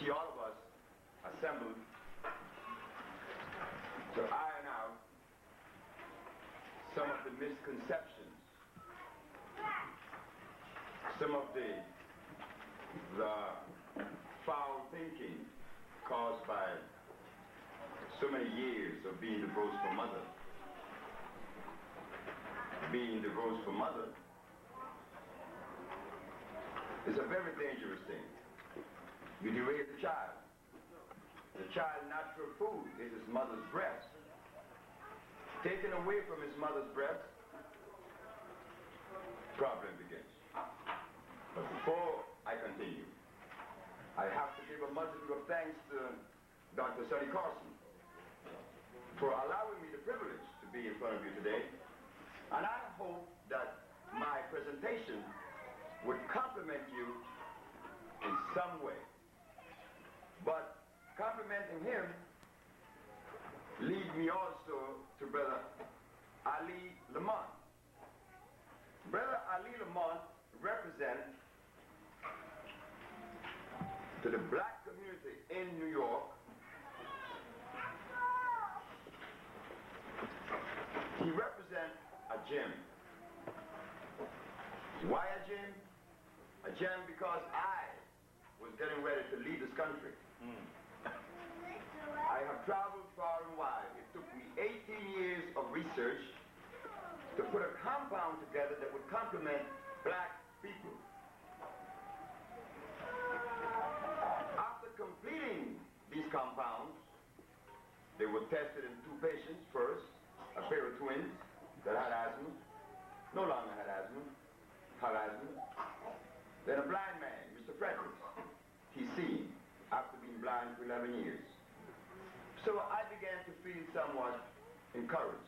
see all of us assembled to iron out some of the misconceptions, some of the foul thinking caused by so many years of being divorced from mother. Being divorced from mother is a very dangerous thing. You derail the child. The child's natural food is his mother's breast. Taken away from his mother's breast, problem begins. But before I continue, I have to give a multitude of thanks to Dr.Sebi for allowing me the privilege to be in front of you today. And I hope that my presentation would compliment you in some way. But complimenting him lead me also to Brother Ali Lamont. Brother Ali Lamont represents to the black community in New York. He represents a gem. Why a gem? A gem because I was getting ready to lead this country. I have traveled far and wide. It took me 18 years of research to put a compound together that would complement black people. After completing these compounds, they were tested in 2 patients first, a pair of twins that had asthma, no longer had asthma, had asthma. Then a blind man, Mr. Fredericks. He's seeing after being blind for 11 years. So I began to feel somewhat encouraged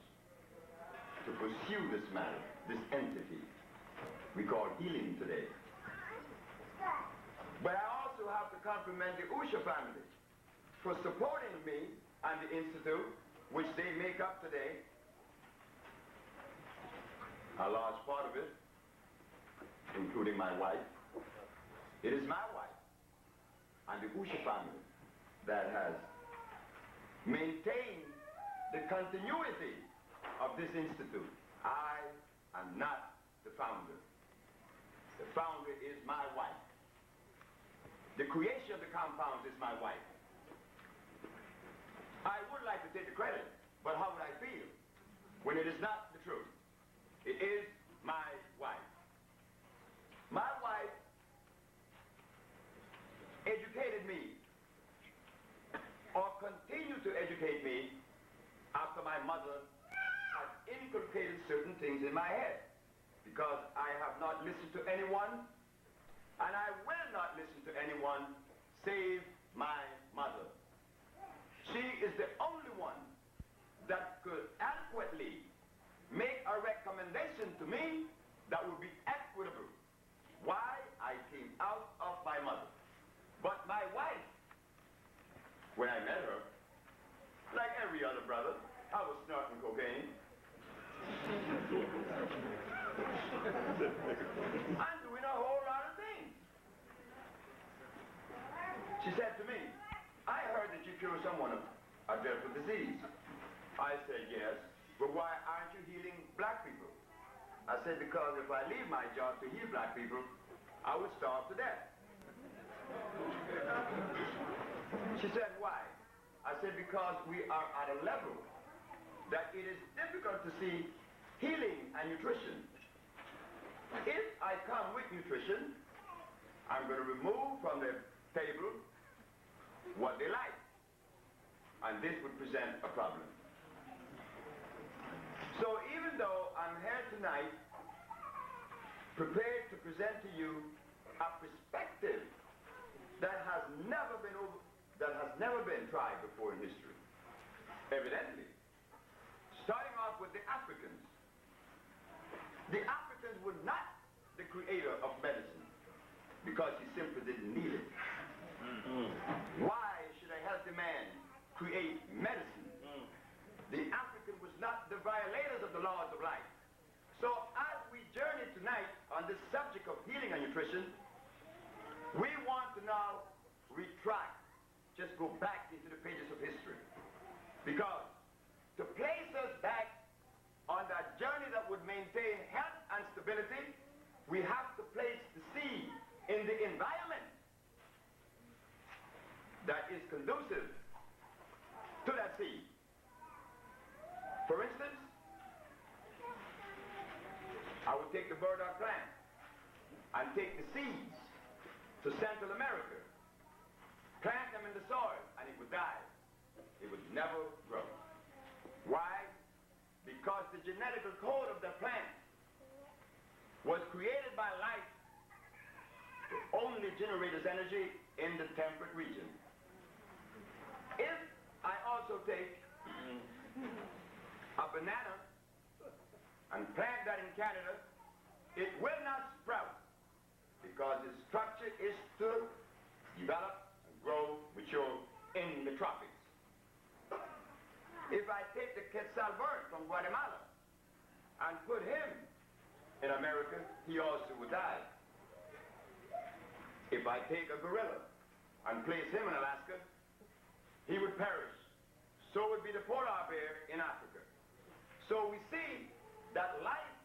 to pursue this matter, this entity we call healing today. But I also have to compliment the Usha family for supporting me and the Institute, which they make up today. A large part of it, including my wife. It is my wife and the Usha family that has maintained the continuity of this institute. I am not the founder. The founder is my wife. The creation of the compounds is my wife. I would like to take the credit, but how would I feel when it is not the truth? It is my wife. My wife educated me, or continued to educate me, after my mother had inculcated certain things in my head. Because I have not listened to anyone, and I will not listen to anyone save my mother. She is the only one that could adequately make a recommendation to me that would be equitable. Why I came out of my mother. But my wife, when I met her, like every other brother, I was snorting cocaine. I'm doing a whole lot of things. She said to me, I heard that you cure someone of a dreadful disease. I said, yes, but why aren't you healing black people? I said, because if I leave my job to heal black people, I would starve to death. She said, why? I said, because we are at a level that it is difficult to see healing and nutrition. If I come with nutrition, I'm going to remove from the table what they like. And this would present a problem. So even though I'm here tonight, prepared to present to you a perspective that has never been tried before in history, evidently, starting off with the Africans. The Africans were not the creator of medicine because he simply didn't need it. Why should a healthy man create medicine? The African was not the violators of the laws of life. So as we journey tonight on this subject of healing and nutrition, we want to now retract just go back into the pages of history. Because to place us back on that journey that would maintain health and stability, we have to place the seed in the environment that is conducive to that seed. For instance, I would take the burdock plant and take the seeds to Central America, plant them in the soil, and it would die. It would never grow. Why? Because the genetical code of the plant was created by life to only generate its energy in the temperate region. If I also take a banana and plant that in Canada, it will not sprout because its structure is to develop and grow, mature in the tropics. If I take the quetzal bird from Guatemala and put him in America, he also would die. If I take a gorilla and place him in Alaska, he would perish. So would be the polar bear in Africa. So we see that life,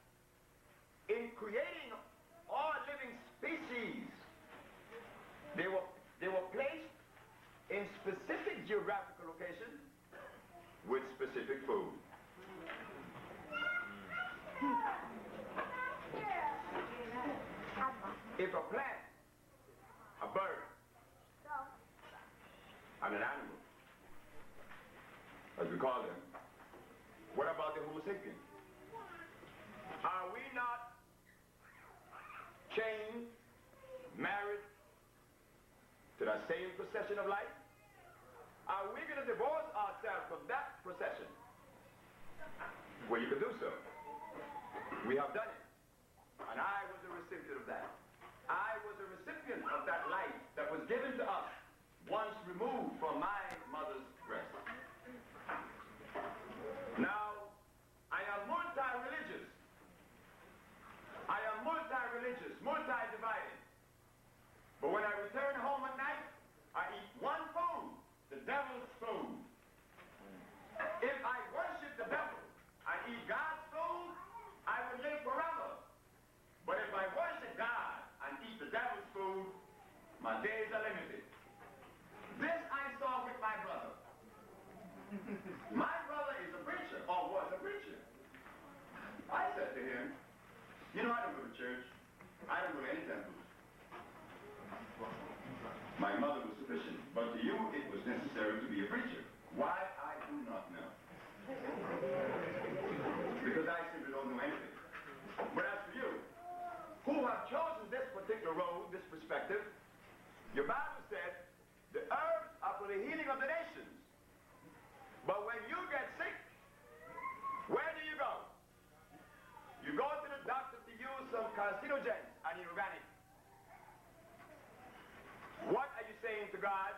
in creating all living species, they were placed in specific geographical locations with specific food. If a plant, a bird, and an animal, as we call them, what about the Homo sapiens? Are we not chained, married to that same procession of life? Are we going to divorce ourselves from that procession? Well, you can do so. We have done it. And I was a recipient of that. I was a recipient of that life that was given to us once removed from my mother's breast. Now, I am multi-religious. I am multi-religious, multi-divided. But when I return home at night, I eat one food, the devil's food. If I worship the devil and eat God's food, I will live forever. But if I worship God and eat the devil's food, my days are limited. This I saw with my brother. My brother is a preacher, or was a preacher. I said to him, you know, I don't go to church. I don't go to any temple. My mother was sufficient, but to you it was necessary to be a preacher. Why, I do not know. Because I simply don't know anything. But as for you, who have chosen this particular road, this perspective, your Bible said, the herbs are for the healing of the nations. But when you get sick, where do you go? You go to the doctor to use some carcinogens and inorganic. What are you saying to God?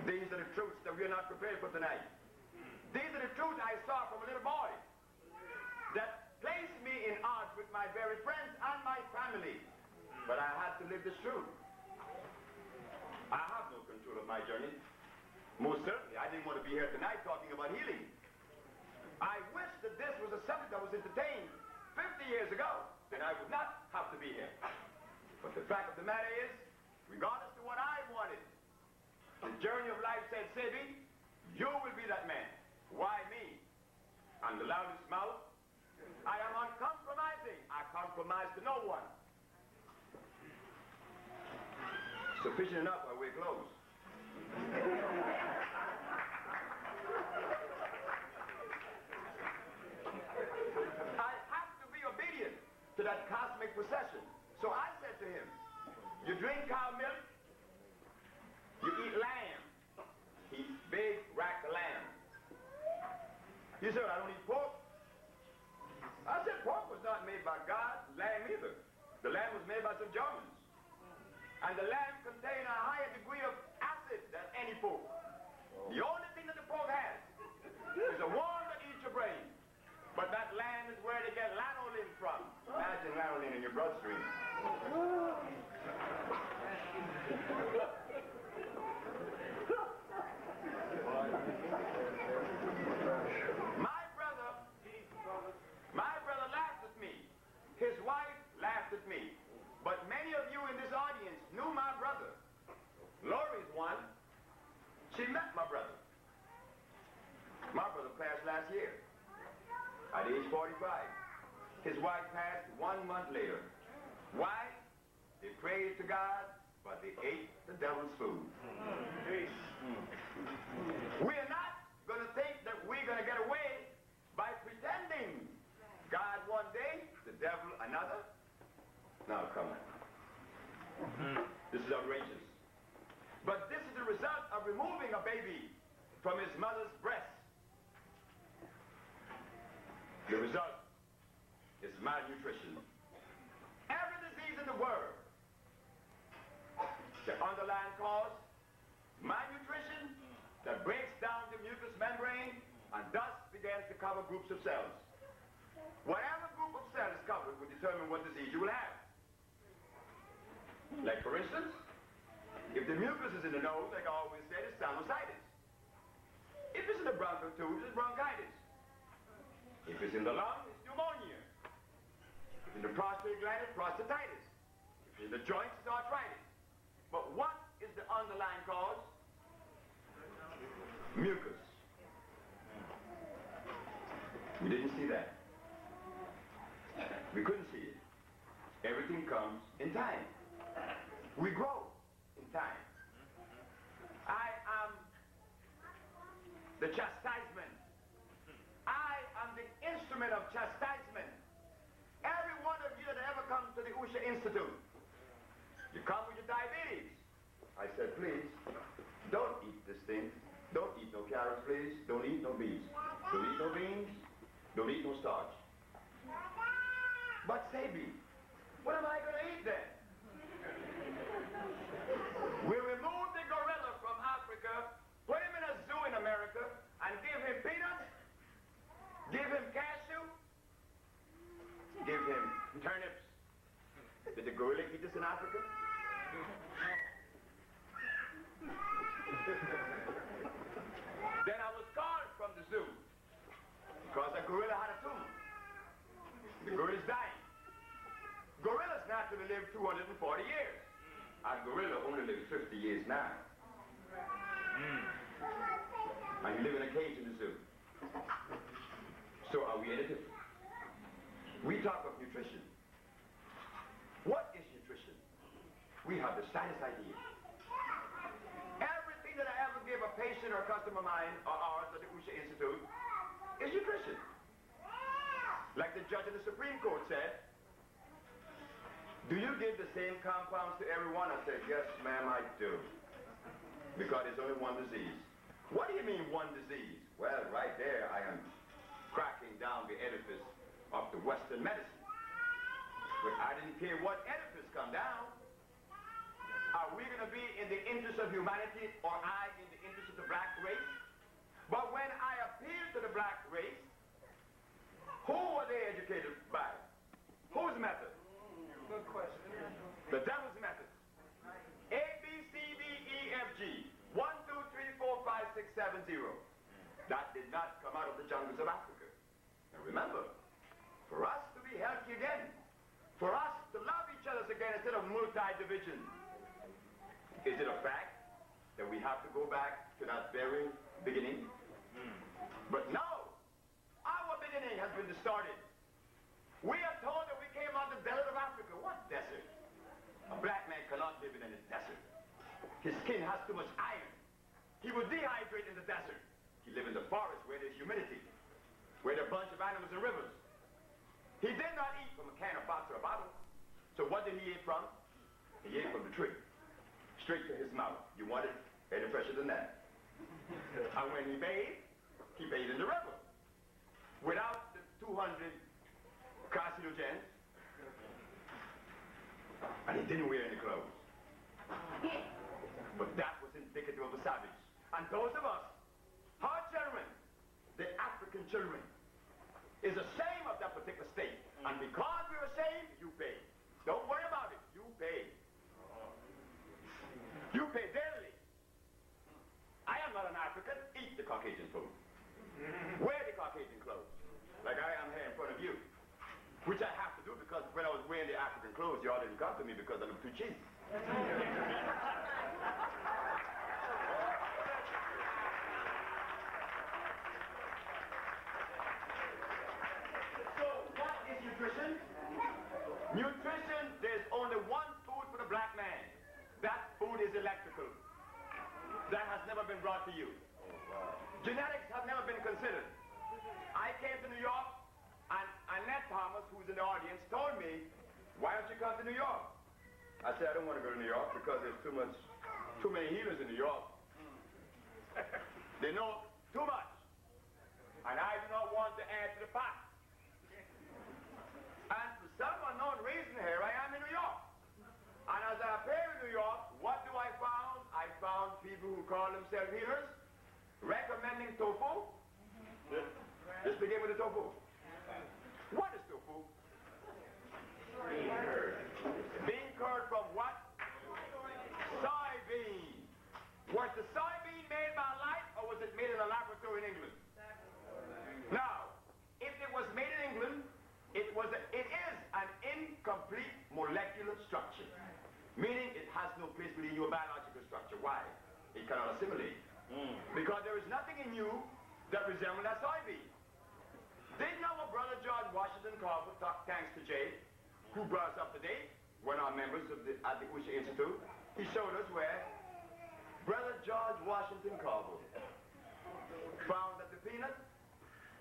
These are the truths that we are not prepared for tonight. These are the truths I saw from a little boy that placed me in odds with my very friends and my family. But I had to live this truth. I have no control of my journey. Most certainly, I didn't want to be here tonight talking about healing. I wish that this was a subject that was entertained 50 years ago. Then I would not have to be here. But the fact of the matter is, regardless of what I wanted, the journey of life said, Sebi, you will be that man. Why me? I'm the loudest mouth. I am uncompromising. I compromise to no one. Sufficient enough, I wear clothes. I have to be obedient to that cosmic procession. So I said to him, you drink cow milk, you eat lamb. Eat big rack of lamb. He said, I don't eat pork. I said, pork was not made by God, lamb either. The lamb was made by some Germans. And the lamb contained a higher degree of acid than any pork. The only thing that the pork has is a worm that eats your brain. But that lamb is where they get lanolin from. Imagine lanolin in your bloodstream. My brother laughed at me. His wife laughed at me. But many of you in this audience knew my brother. Lori's one. She met my brother. My brother passed last year at age 45. His wife passed 1 month later. Why? They prayed to God, but they ate the devil's food. We're not going to think that we're going to get away by pretending. God one day, the devil another. Now come on. This is outrageous. But this is the result of removing a baby from his mother's breast. The result is malnutrition. Every disease in the world, the underlying cause, malnutrition that breaks down the mucous membrane and thus begins to cover groups of cells. Whatever group of cells is covered will determine what disease you will have. Like for instance, if the mucus is in the nose, like I always said, it's sinusitis. If it's in the bronchial tubes, it's bronchitis. If it's in the lung, it's pneumonia. If it's in the prostate gland, it's prostatitis. If it's in the joints, it's arthritis. But what is the underlying cause? Mucus. We didn't see that. We couldn't see it. Everything comes in time. We grow in time. I am the chastisement. I am the instrument of chastisement. Every one of you that ever comes to the Usha Institute, you come with your diabetes. I said, please, don't eat this thing. Don't eat no carrots, please. Don't eat no beans. Don't eat no beans. Don't eat no starch. But Sebi, what am I going to eat then? We remove the gorilla from Africa, put him in a zoo in America, and give him peanuts, give him cashew, give him turnips. Did the gorilla eat this in Africa? Then I was called from the zoo because a gorilla had a tumor. The gorilla's dying. Gorillas naturally live 240 years. A gorilla only lives 50 years now. And you live in a cage in the zoo. So are we any different? We talk of nutrition. What is nutrition? We have the slightest idea. Everything that I ever give a patient or customer of mine or ours at the Usha Institute is nutrition. Like the judge of the Supreme Court said, do you give the same compounds to everyone? I said, yes, ma'am, I do. Because there's only one disease. What do you mean one disease? Well, right there I am cracking down the edifice of the Western medicine. But I didn't care what edifice come down. Are we going to be in the interest of humanity or I in the interest of the black race? But when I appeal to the black race, who are they educated by? Whose method? Good question. The devil's method. A, B, C, D, E, F, G. 1, 2, 3, 4, 5, 6, 7, 0. That did not come out of the jungles of Africa. And remember, for us to be healthy again, for us to love each other again instead of multi-division, is it a fact that we have to go back to that very beginning? But no, our beginning has been distorted. We are told that we came out of the desert of Africa. What desert? A black man cannot live in a desert. His skin has too much iron. He will dehydrate in the desert. He lives in the forest where there's humidity, where there are a bunch of animals and rivers. He did not eat from a can, a box, or a bottle. So what did he eat from? He ate from the tree, straight to his mouth. You want it any fresher than that? And when he bathed in the river. Without the 200 carcinogens, and he didn't wear any clothes. But that was indicative of a savage. And those of us, our children, the African children, is ashamed of that particular state. And because we're ashamed, you pay. Don't worry about it. You pay. Which I have to do because when I was wearing the African clothes, y'all didn't come to me because I looked too cheap. So what is nutrition? Nutrition, there's only one food for the black man. That food is electrical. That has never been brought to you. Genetics have never been considered. I came to New York, and Annette Thomas, who's in the audience, told me, why don't you come to New York? I said, I don't want to go to New York because there's too many healers in New York. They know too much. And I do not want to add to the pot. And for some unknown reason here, I am in New York. And as I appear in New York, what do I found? I found people who call themselves healers recommending tofu. Let's begin with the tofu. What is tofu? Bean curd. Bean curd from what? Soybean. Was the soybean made by light or was it made in a laboratory in England? Now, if it was made in England, it is an incomplete molecular structure. Meaning it has no place within your biological structure. Why? It cannot assimilate. Because there is nothing in you that resembles that soybean. Didn't our brother George Washington Carver, thanks to Jay, who brought us up to date, one of our members at the Usher Institute, he showed us where brother George Washington Carver found that the peanut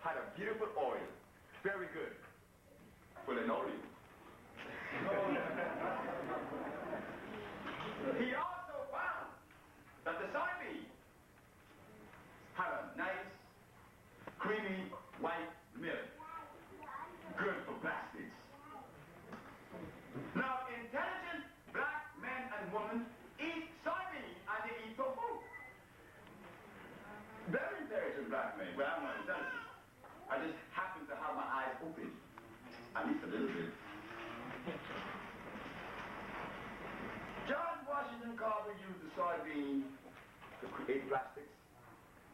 had a beautiful oil, very good, for linoleum. He also found that the soybean had a nice, creamy, white milk, good for plastics. Now, intelligent black men and women eat soybean and they eat tofu. Very intelligent black men. Well, I'm not intelligent. I just happen to have my eyes open, at least a little bit. John Washington Carver used the soybean to create plastics.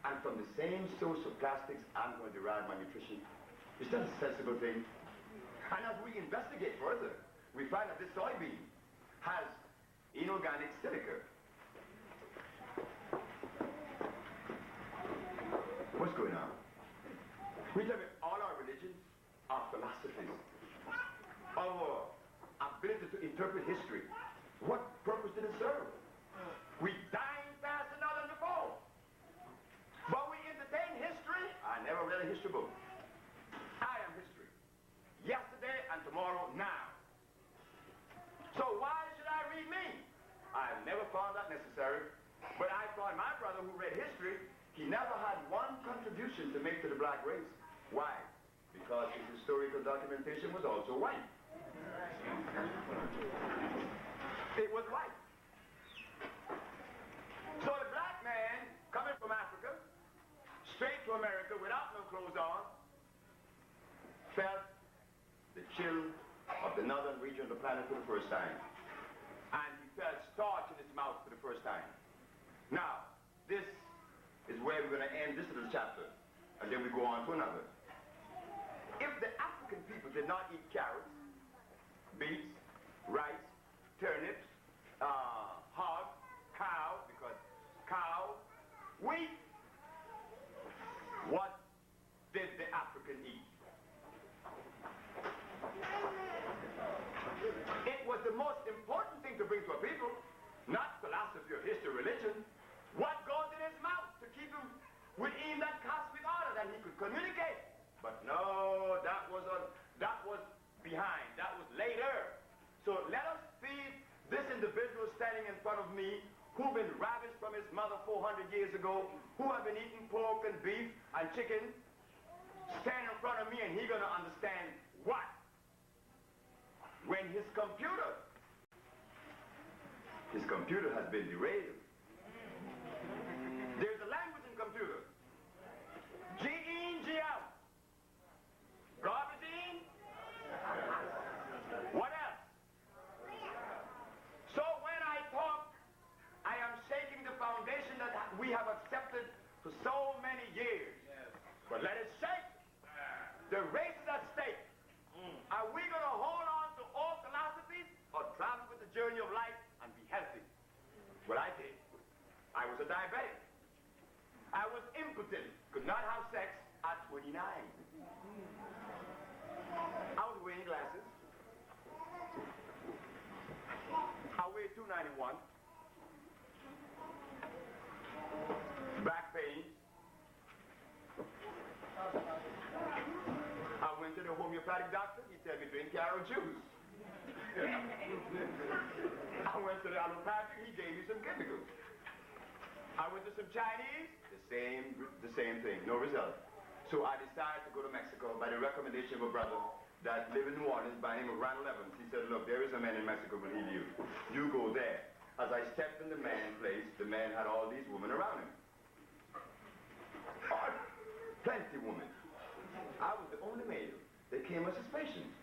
And from the same source of plastics, I'm going to derive my nutrition. Is that a sensible thing? And as we investigate further, we find that this soybean has inorganic silica. What's going on? We tell me all our religions are philosophies. Our ability to interpret history. What purpose did it serve? We dying faster now than before. But we entertain history. I never read a history book. I am history. Yesterday and tomorrow now. So why should I read me? I've never found that necessary. But I found my brother who read history, he never had one contribution to make to the black race. Why? Because his historical documentation was also white. It was white. So the black man coming from Africa, straight to America without no clothes on, felt the chill of the northern region of the planet for the first time. And he felt starch in his mouth for the first time. Now, this is where we're going to end this little chapter, and then we go on to another. If the African people did not eat carrots, beets, rice, turnips, hog, cow, because cow, wheat, what did the African eat? It was the most important thing to bring to a people, not philosophy or history, religion. What goes in his mouth to keep him within that cosmic order that he could communicate? But no, that was behind. That was later. So let us feed this individual standing in front of me who been ravished from his mother 400 years ago, who have been eating pork and beef and chicken, stand in front of me and he's going to understand what? When his computer has been derailed. There's a language in computer. G in, G out. Garbage in. What else? So when I talk, I am shaking the foundation that we have accepted for so many years. But let it shake. The race is at stake. Are we I was a diabetic. I was impotent, could not have sex at 29. I was wearing glasses. I weighed 291. Back pain. I went to the homeopathic doctor. He said me drink carrot juice. I went to the allopathic. He gave me some chemicals. I went to some Chinese. The same thing. No result. So I decided to go to Mexico by the recommendation of a brother that lived in New Orleans by the name of Randall Evans. He said, look, there is a man in Mexico who will heal you. You go there. As I stepped in the man's place, the man had all these women around him. Plenty women. I was the only male. They came as his patients.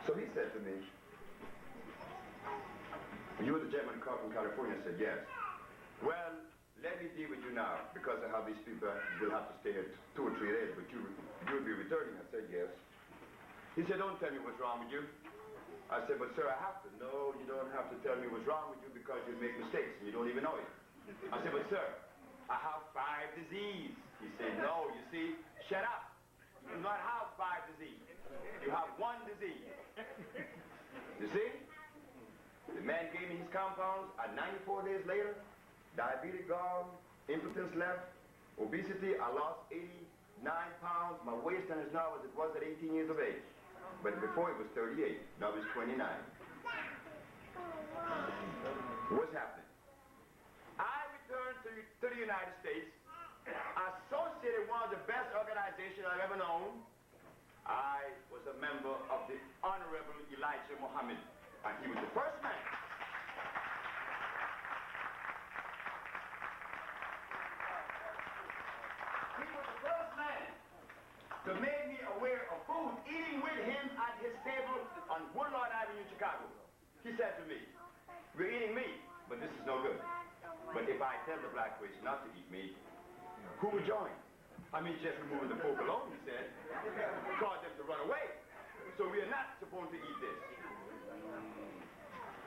So he said to me, you were the gentleman from California. I said, yes. Well, let me deal with you now, because I have these people will have to stay here 2 or 3 days, but you'll be returning. I said, yes. He said, don't tell me what's wrong with you. I said, but sir, I have to. No, you don't have to tell me what's wrong with you because you make mistakes and you don't even know it. I said, but sir, I have 5 diseases. He said, no, you see, shut up. You do not have 5 diseases. You have 1 disease. You see? The man gave me his compounds, and 94 days later, diabetes gone, impotence left, obesity, I lost 89 pounds. My waistline is now as it was at 18 years of age. But before it was 38, now it's 29. What's happening? I returned to the United States, associated with one of the best organizations I've ever known. I was a member of the Honorable Elijah Muhammad, and he was the first man. He was the first man to make me aware of food, eating with him at his table on Woodlawn Avenue in Chicago. He said to me, we're eating meat, but this is no good. But if I tell the black race not to eat meat, who will join? I mean, just removing the pork alone, he said, cause them to run away. So we are not supposed to eat this.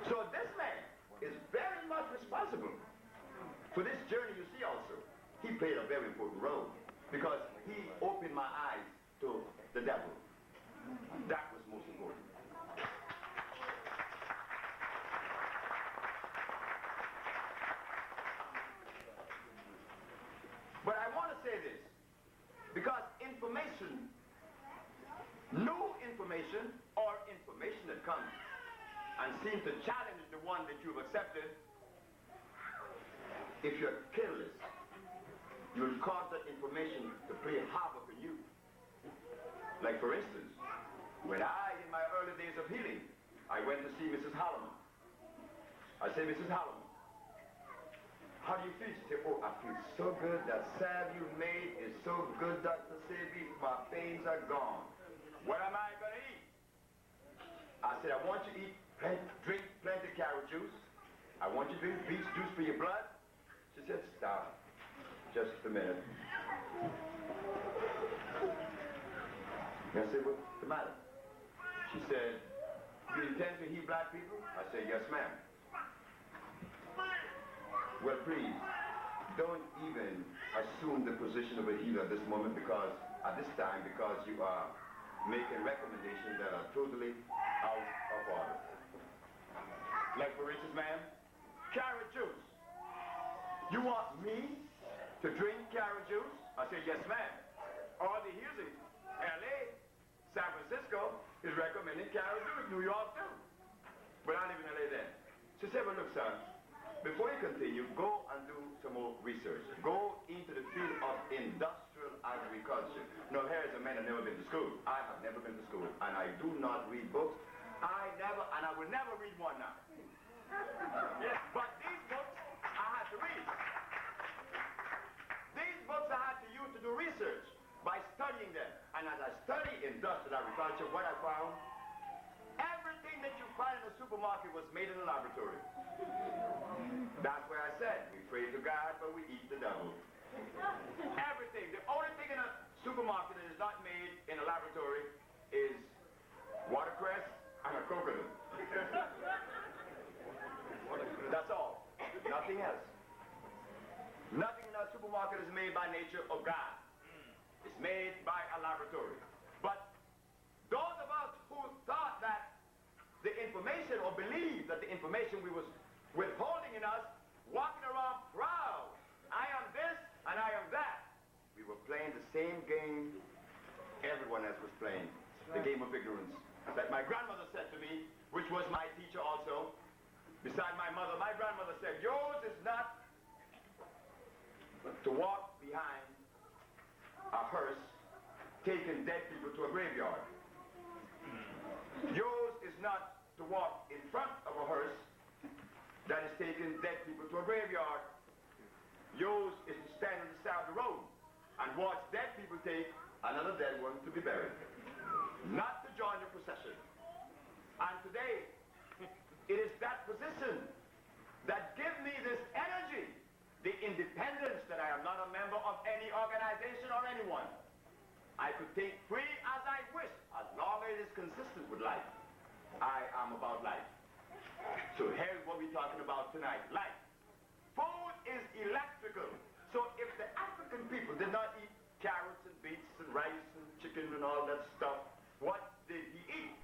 So this man is very much responsible for this journey you see also. He played a very important role because he opened my eyes to the devil. That was most important. But I want to say this, because information, new information or information that comes and seems to challenge the one that you've accepted, if you're careless, you'll cause that information to play havoc in you. Like for instance, when in my early days of healing, I went to see Mrs. Holloman. I said, Mrs. Holloman, how do you feel? She said, oh, I feel so good. That salve you made is so good, Dr. Sebi. My pains are gone. What am I going to eat? I said, I want you to drink plenty of carrot juice. I want you to drink beet juice for your blood. She said, stop. Just a minute. I said, what's the matter? She said, you intend to heal black people? I said, yes, ma'am. Well, please, don't even assume the position of a healer at this moment because you are making recommendations that are totally out of order. Like for instance, ma'am, carrot juice. You want me to drink carrot juice? I said, yes, ma'am. All the healers in LA, San Francisco is recommending carrot juice, New York too. But I live in LA then. She said, well, look, son, before you continue, go and do some more research. Go into the field of industrial agriculture. Now, here is a man who never been to school. I have never been to school, and I do not read books. I will never read one now. Yes, but these books I had to read. These books I had to use to do research by studying them. And as I studied industrial agriculture, what I found, everything that you find in the supermarket was made in a laboratory. That's why I said, we pray to God, but we eat the devil. Everything. The only thing in a supermarket that is not made in a laboratory is watercress and a coconut. That's all. Nothing else. supermarket is made by nature or God. It's made by a laboratory. But those of us who thought that the information or believed that the information we was withholding in us, walking around proud, I am this and I am that. We were playing the same game everyone else was playing, the game of ignorance. That my grandmother said to me, which was my teacher also, beside my mother, my grandmother said, yours is not to walk behind a hearse taking dead people to a graveyard. Yours is not to walk in front of a hearse that is taking dead people to a graveyard. Yours is to stand on the side of the road and watch dead people take another dead one to be buried. Not to join the procession. And today, it is that position that gives me this energy, the independence that I am not a member of any organization or anyone. I could think free as I wish, as long as it is consistent with life. I am about life. So here's what we're talking about tonight, life. Food is electrical. So if the African people did not eat carrots and beets and rice and chicken and all that stuff, what did he eat?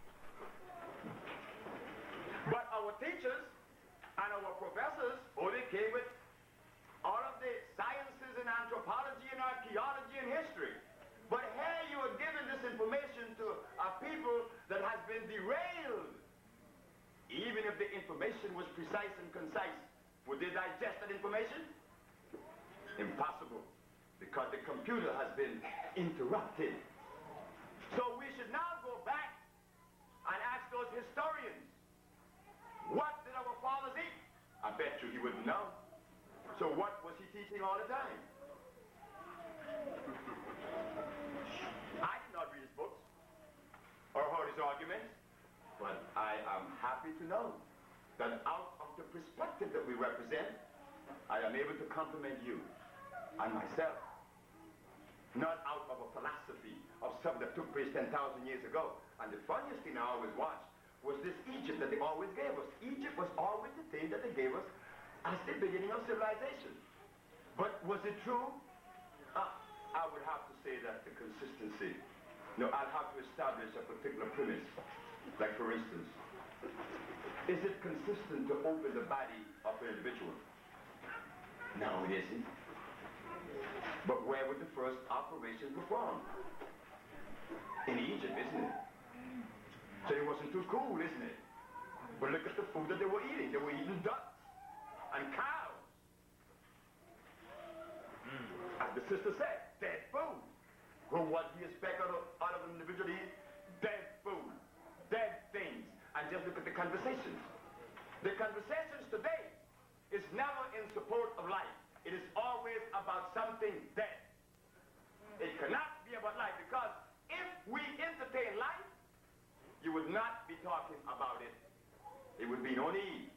But our teachers and our professors, they came with all of the sciences and anthropology and archaeology and history. But here you are giving this information to a people that has been derailed. Even if the information was precise and concise, would they digest that information? Impossible, because the computer has been interrupted. So we should now go back and ask those historians, what did our fathers eat? I bet you he wouldn't know. So what was he teaching all the time? I did not read his books or heard his arguments, but I am happy to know that out of the perspective that we represent, I am able to compliment you and myself, not out of a philosophy of something that took place 10,000 years ago. And the funniest thing I always watched was this Egypt that they always gave us. Egypt was always the thing that they gave us as the beginning of civilization. But was it true? I would have to say that the consistency. No, I'll have to establish a particular premise. Like for instance, is it consistent to open the body of an individual? No, it isn't. But where was the first operation performed? In Egypt, isn't it? So it wasn't too cool, isn't it? But look at the food that they were eating. They were eating ducks and cows. As the sister said, dead food. Well, what do you expect out of an individual to eat? Dead food, dead things. And just look at the conversations. The conversations today is never in support of life. It is always about something dead. It cannot be about life, because if we entertain life, you would not be talking about it. It would be no need.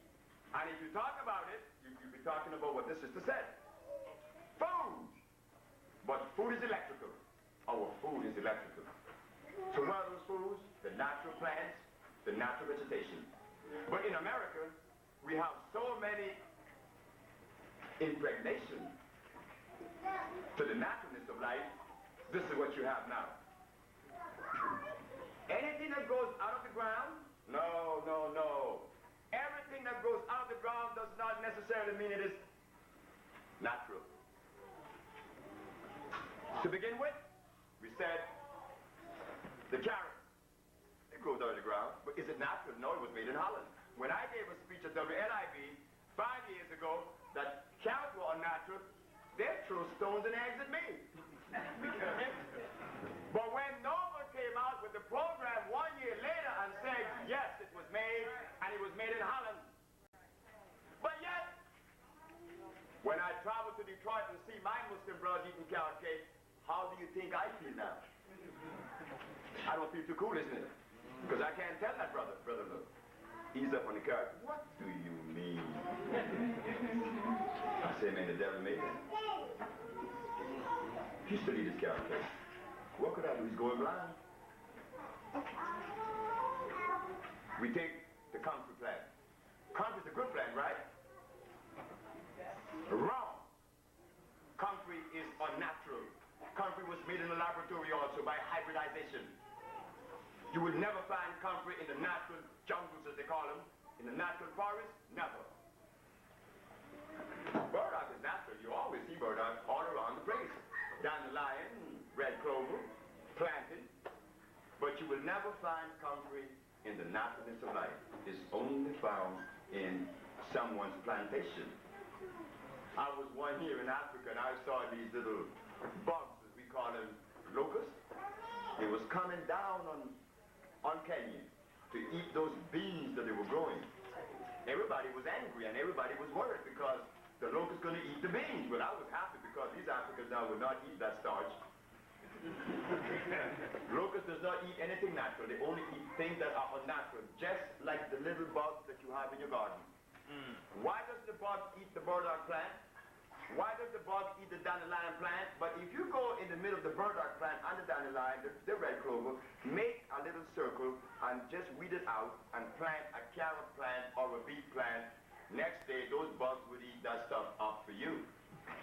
And if you talk about it, you'd be talking about what the sister said. Food. But food is electrical. Our food is electrical. So what are those foods? The natural plants, the natural vegetation. But in America, we have so many impregnation to the naturalness of life. This is what you have now. Anything that goes out of the ground, no, no, no. Everything that goes out of the ground does not necessarily mean it is natural. To begin with, we said the carrot. It grows out of the ground, but is it natural? No, it was made in Holland. When I gave a speech at WLIB 5 years ago that carrots were unnatural, they threw stones and eggs at me. But when Nova came out with the program 1 year later and said, yes, it was made, and it was made in Holland. But yet, when I travel to Detroit and see my Muslim brothers eating carrot cake, how do you think I feel now? I don't feel too cool, isn't it? Because I can't tell that brother, look, he's up on the carrot. What do you mean? I say, man, the devil made it. He still eat his carrot cake. What could I do? He's going blind. We take the comfrey plant. Comfrey is a good plant, right? Wrong. Comfrey is unnatural. Comfrey was made in the laboratory also by hybridization. You will never find comfrey in the natural jungles, as they call them. In the natural forest, never. Burdock is natural. You always see burdock all around the place. Dandelion, red clover, planted. But you will never find comfrey in the naturalness of life. It's only found in someone's plantation. I was one here in Africa and I saw these little bugs, as we call them, locusts. It was coming down on Kenya to eat those beans that they were growing. Everybody was angry and everybody was worried because the locust going to eat the beans. Well, I was happy because these Africans now would not eat that starch. Locust does not eat anything natural. They only eat things that are unnatural, just like the little bugs that you have in your garden. Why does the bug eat the burdock plant? Why does the bug eat the dandelion plant? But if you go in the middle of the burdock plant and the dandelion, the red clover, make a little circle and just weed it out and plant a carrot plant or a beet plant, next day those bugs would eat that stuff up for you.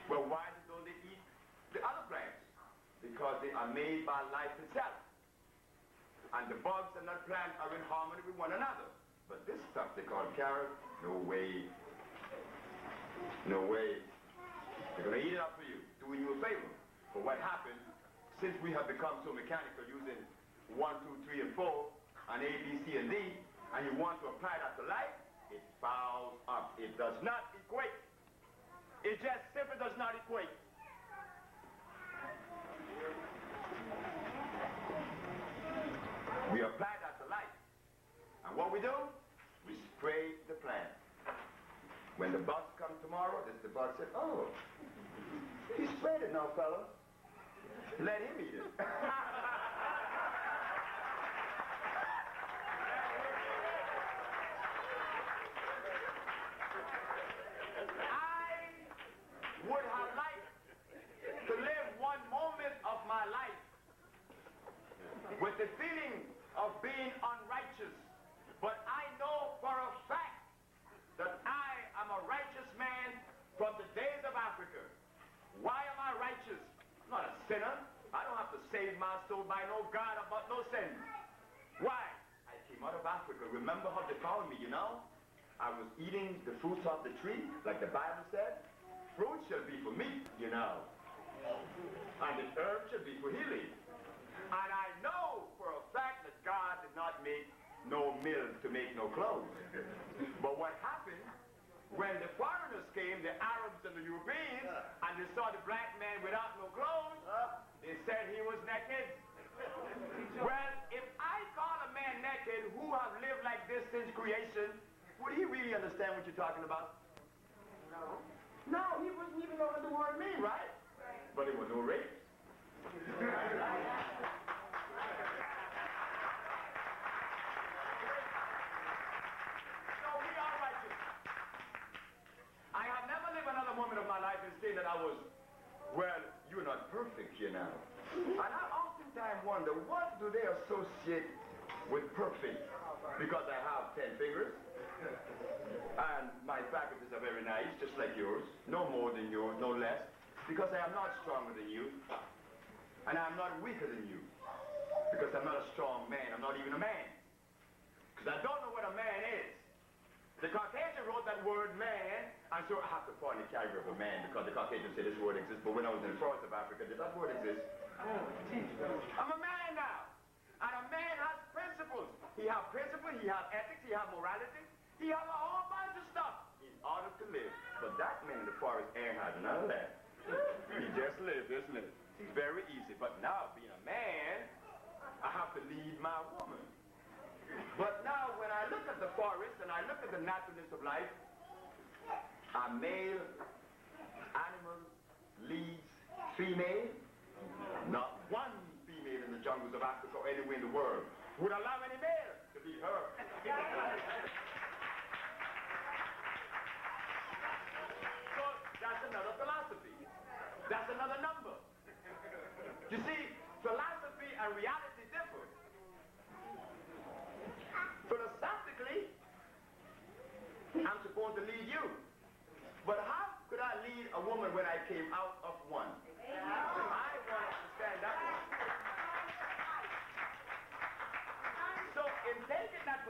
Well, why don't they eat the other plants? Because they are made by life itself. And the bugs and that plant are in harmony with one another. But this stuff they call carrot, no way. No way. They're going to eat it up for you, doing you a favor. But what happens, since we have become so mechanical using 1, 2, 3, and 4, and A, B, C, and D, and you want to apply that to life, it fouls up. It does not equate. It just simply does not equate. We apply that to life. And what we do, we spray the plant. When the bug comes tomorrow, the bug says, oh, he sprayed it now, fella. Let him eat it. I would have liked to live one moment of my life with the feeling of being unrighteous. But I know for a fact that I am a righteous man from the days of Africa. Why am I righteous? I'm not a sinner. I don't have to save my soul by no God about no sin. Why? I came out of Africa. Remember how they found me, you know? I was eating the fruits of the tree, like the Bible said. Fruit shall be for meat, you know. And the herb shall be for healing. And I know for a fact that God did not make no mill to make no clothes. But what happened, when the foreigners came, the Arabs and the Europeans, and they saw the black man without no clothes, they said he was naked. Well, if I call a man naked who have lived like this since creation, would he really understand what you're talking about? No. No, he wouldn't even know what the word means, right? But it was no rape. That I was, well, you're not perfect, you know. And I oftentimes wonder, what do they associate with perfect? Because I have 10 fingers, and my faculties are very nice, just like yours. No more than yours, no less. Because I am not stronger than you, and I'm not weaker than you. Because I'm not a strong man, I'm not even a man. Because I don't know what a man is. The Caucasian wrote that word man, and so I have to find the category of a man because the Caucasians say this word exists, but when I was in the forest of Africa, did that word exist? I'm a man now, and a man has principles. He has principles, he has ethics, he has morality, he has a whole bunch of stuff in order to live. But that man in the forest ain't had none of that. He just lived, isn't it? It's very easy, but now being a man, I have to lead my woman. But now, when I look at the forest and I look at the naturalness of life, a male animal leads female. Not one female in the jungles of Africa or anywhere in the world would allow any male to lead her. So that's another philosophy. That's another number. You see, philosophy and reality differ. Philosophically, I'm supposed to lead you. But how could I lead a woman when I came out of one?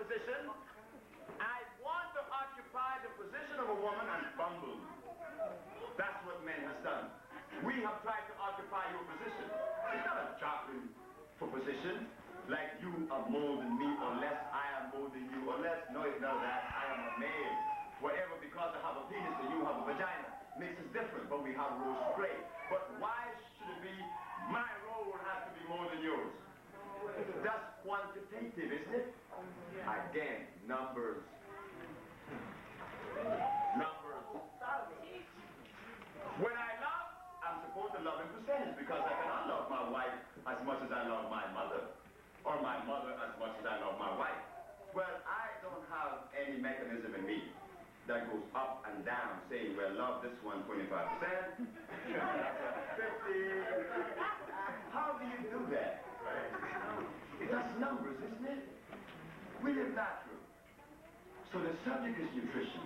position. I want to occupy the position of a woman and fumble. That's what men has done. We have tried to occupy your position. It's not a jockeying for position, like you are more than me, or less I am more than you, or less, no, it's not that, I am a male. Whatever, because I have a penis and you have a vagina, makes us different, but we have roles to play. But why should it be my role has to be more than yours? That's quantitative, isn't it? Again, numbers. Numbers. When I love, I'm supposed to love in percentage, because I cannot love my wife as much as I love my mother, or my mother as much as I love my wife. Well, I don't have any mechanism in me that goes up and down, saying, well, love this one 25%, 50. How do you do that? That's numbers, isn't it? We live natural. So the subject is nutrition.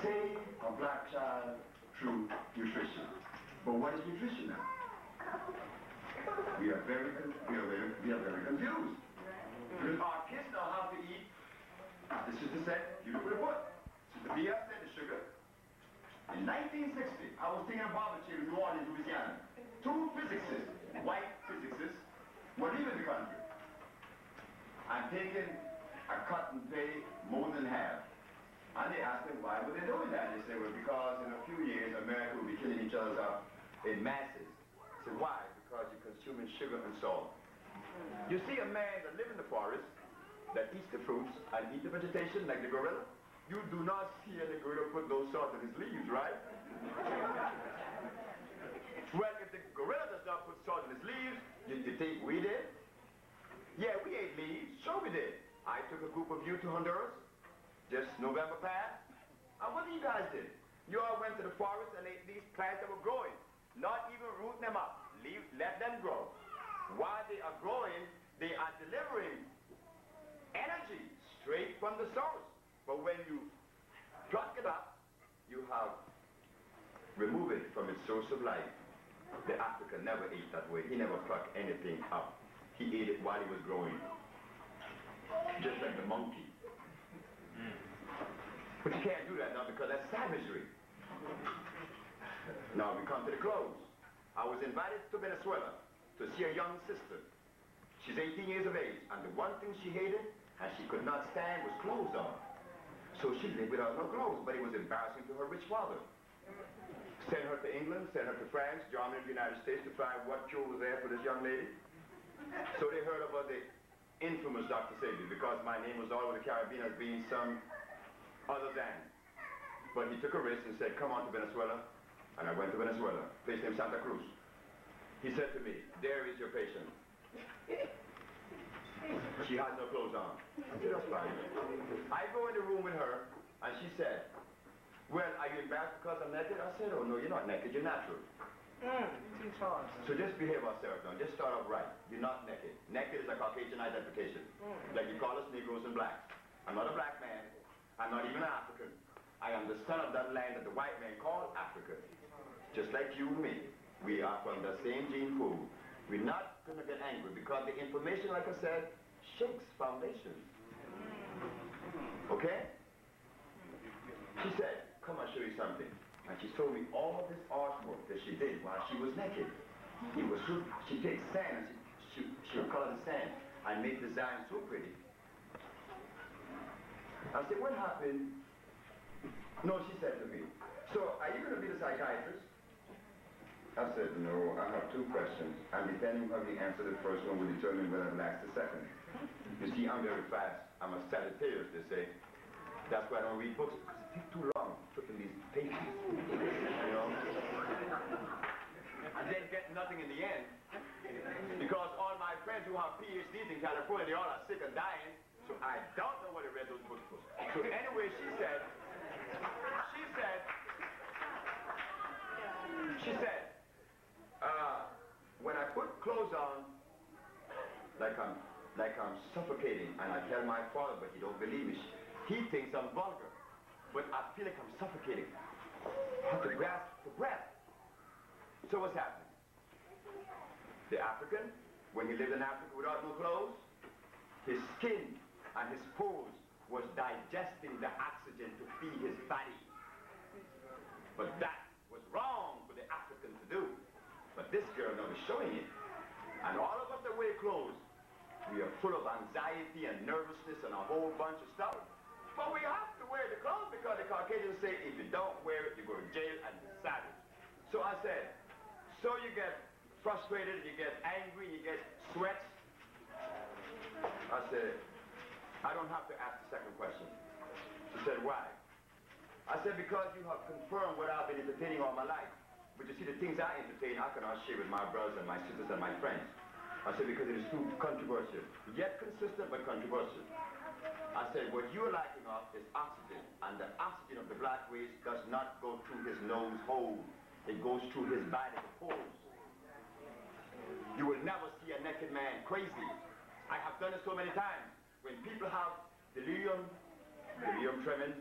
Save a black child through nutrition. But what is nutrition now? We are very confused. Because our kids know how to eat. This is the set, beautifully put. Sister Bia said the sugar. In 1960, I was taking a barbecue in New Orleans, Louisiana. Two physicists, white physicists, were leaving the country. I'm taking a cut and pay more than half. And they asked them why were they doing that. They said, well, because in a few years, America will be killing each other up in masses. I said, why? Because you're consuming sugar and salt. You see a man that lives in the forest, that eats the fruits and eats the vegetation like the gorilla. You do not see any gorilla put no salt in his leaves, right? Well, if the gorilla does not put salt in his leaves, you think we did? Yeah, we ate leaves. Sure we did. I took a group of you to Honduras, just November past. And what you guys did? You all went to the forest and ate these plants that were growing. Not even rooting them up. Let them grow. While they are growing, they are delivering energy straight from the source. But when you pluck it up, you have removed it from its source of life. The African never ate that way. He never plucked anything up. He ate it while he was growing. Just like the monkey. But you can't do that now because that's savagery. Now we come to the clothes. I was invited to Venezuela to see a young sister. She's 18 years of age, and the one thing she hated and she could not stand was clothes on. So she lived without no clothes, but it was embarrassing to her rich father. Send her to England, send her to France, Germany, and the United States to find what cure was there for this young lady. So they heard about the infamous Dr.Sebi, because my name was all over the Caribbean as being some other than. But he took a risk and said, come on to Venezuela. And I went to Venezuela, place named Santa Cruz. He said to me, there is your patient. She has no clothes on. I said, that's fine. I go in the room with her, and she said, well, are you embarrassed because I'm naked? I said, oh no, you're not naked, you're natural. So just behave ourselves now, just start off right. You're not naked. Naked is a Caucasian identification. Like you call us Negroes and blacks. I'm not a black man, I'm not even an African. I am the son of that land that the white man called Africa. Just like you and me. We are from the same gene pool. We're not going to get angry because the information, like I said, shakes foundations. Okay? She said, come I'll show you something. And she told me all this artwork that she did while she was naked. It was so, she takes sand and she would color the sand and make designs so pretty. I said, what happened? No, she said to me, so are you going to be the psychiatrist? I said, no, I have two questions. And depending on how you answer the first one will determine whether I'll ask the second. You see, I'm very fast. I'm a Sagittarius, they say. That's why I don't read books, because it takes too long flipping these pages. You know? And then get nothing in the end. Because all my friends who have PhDs in California, they all are sick and dying. So I don't know what they read those books for. So anyway, she said, when I put clothes on, like I'm suffocating, and I tell my father, but he don't believe me. He thinks I'm vulgar, but I feel like I'm suffocating. I have to grasp the breath. So what's happening? The African, when he lived in Africa without no clothes, his skin and his pores was digesting the oxygen to feed his body. But that was wrong for the African to do. But this girl now is showing it. And all of us that wear clothes, we are full of anxiety and nervousness and a whole bunch of stuff. But we have to wear the clothes because the Caucasians say if you don't wear it, you go to jail and you're savage. So I said, so you get frustrated, you get angry, you get sweats. I said, I don't have to ask the second question. She said, why? I said, because you have confirmed what I've been entertaining all my life. But you see, the things I entertain, I cannot share with my brothers and my sisters and my friends. I said, because it is too controversial. Yet consistent, but controversial. I said, what you're lacking of is oxygen. And the oxygen of the black race does not go through his nose hole. It goes through his body, the pores. You will never see a naked man crazy. I have done it so many times. When people have delirium tremens,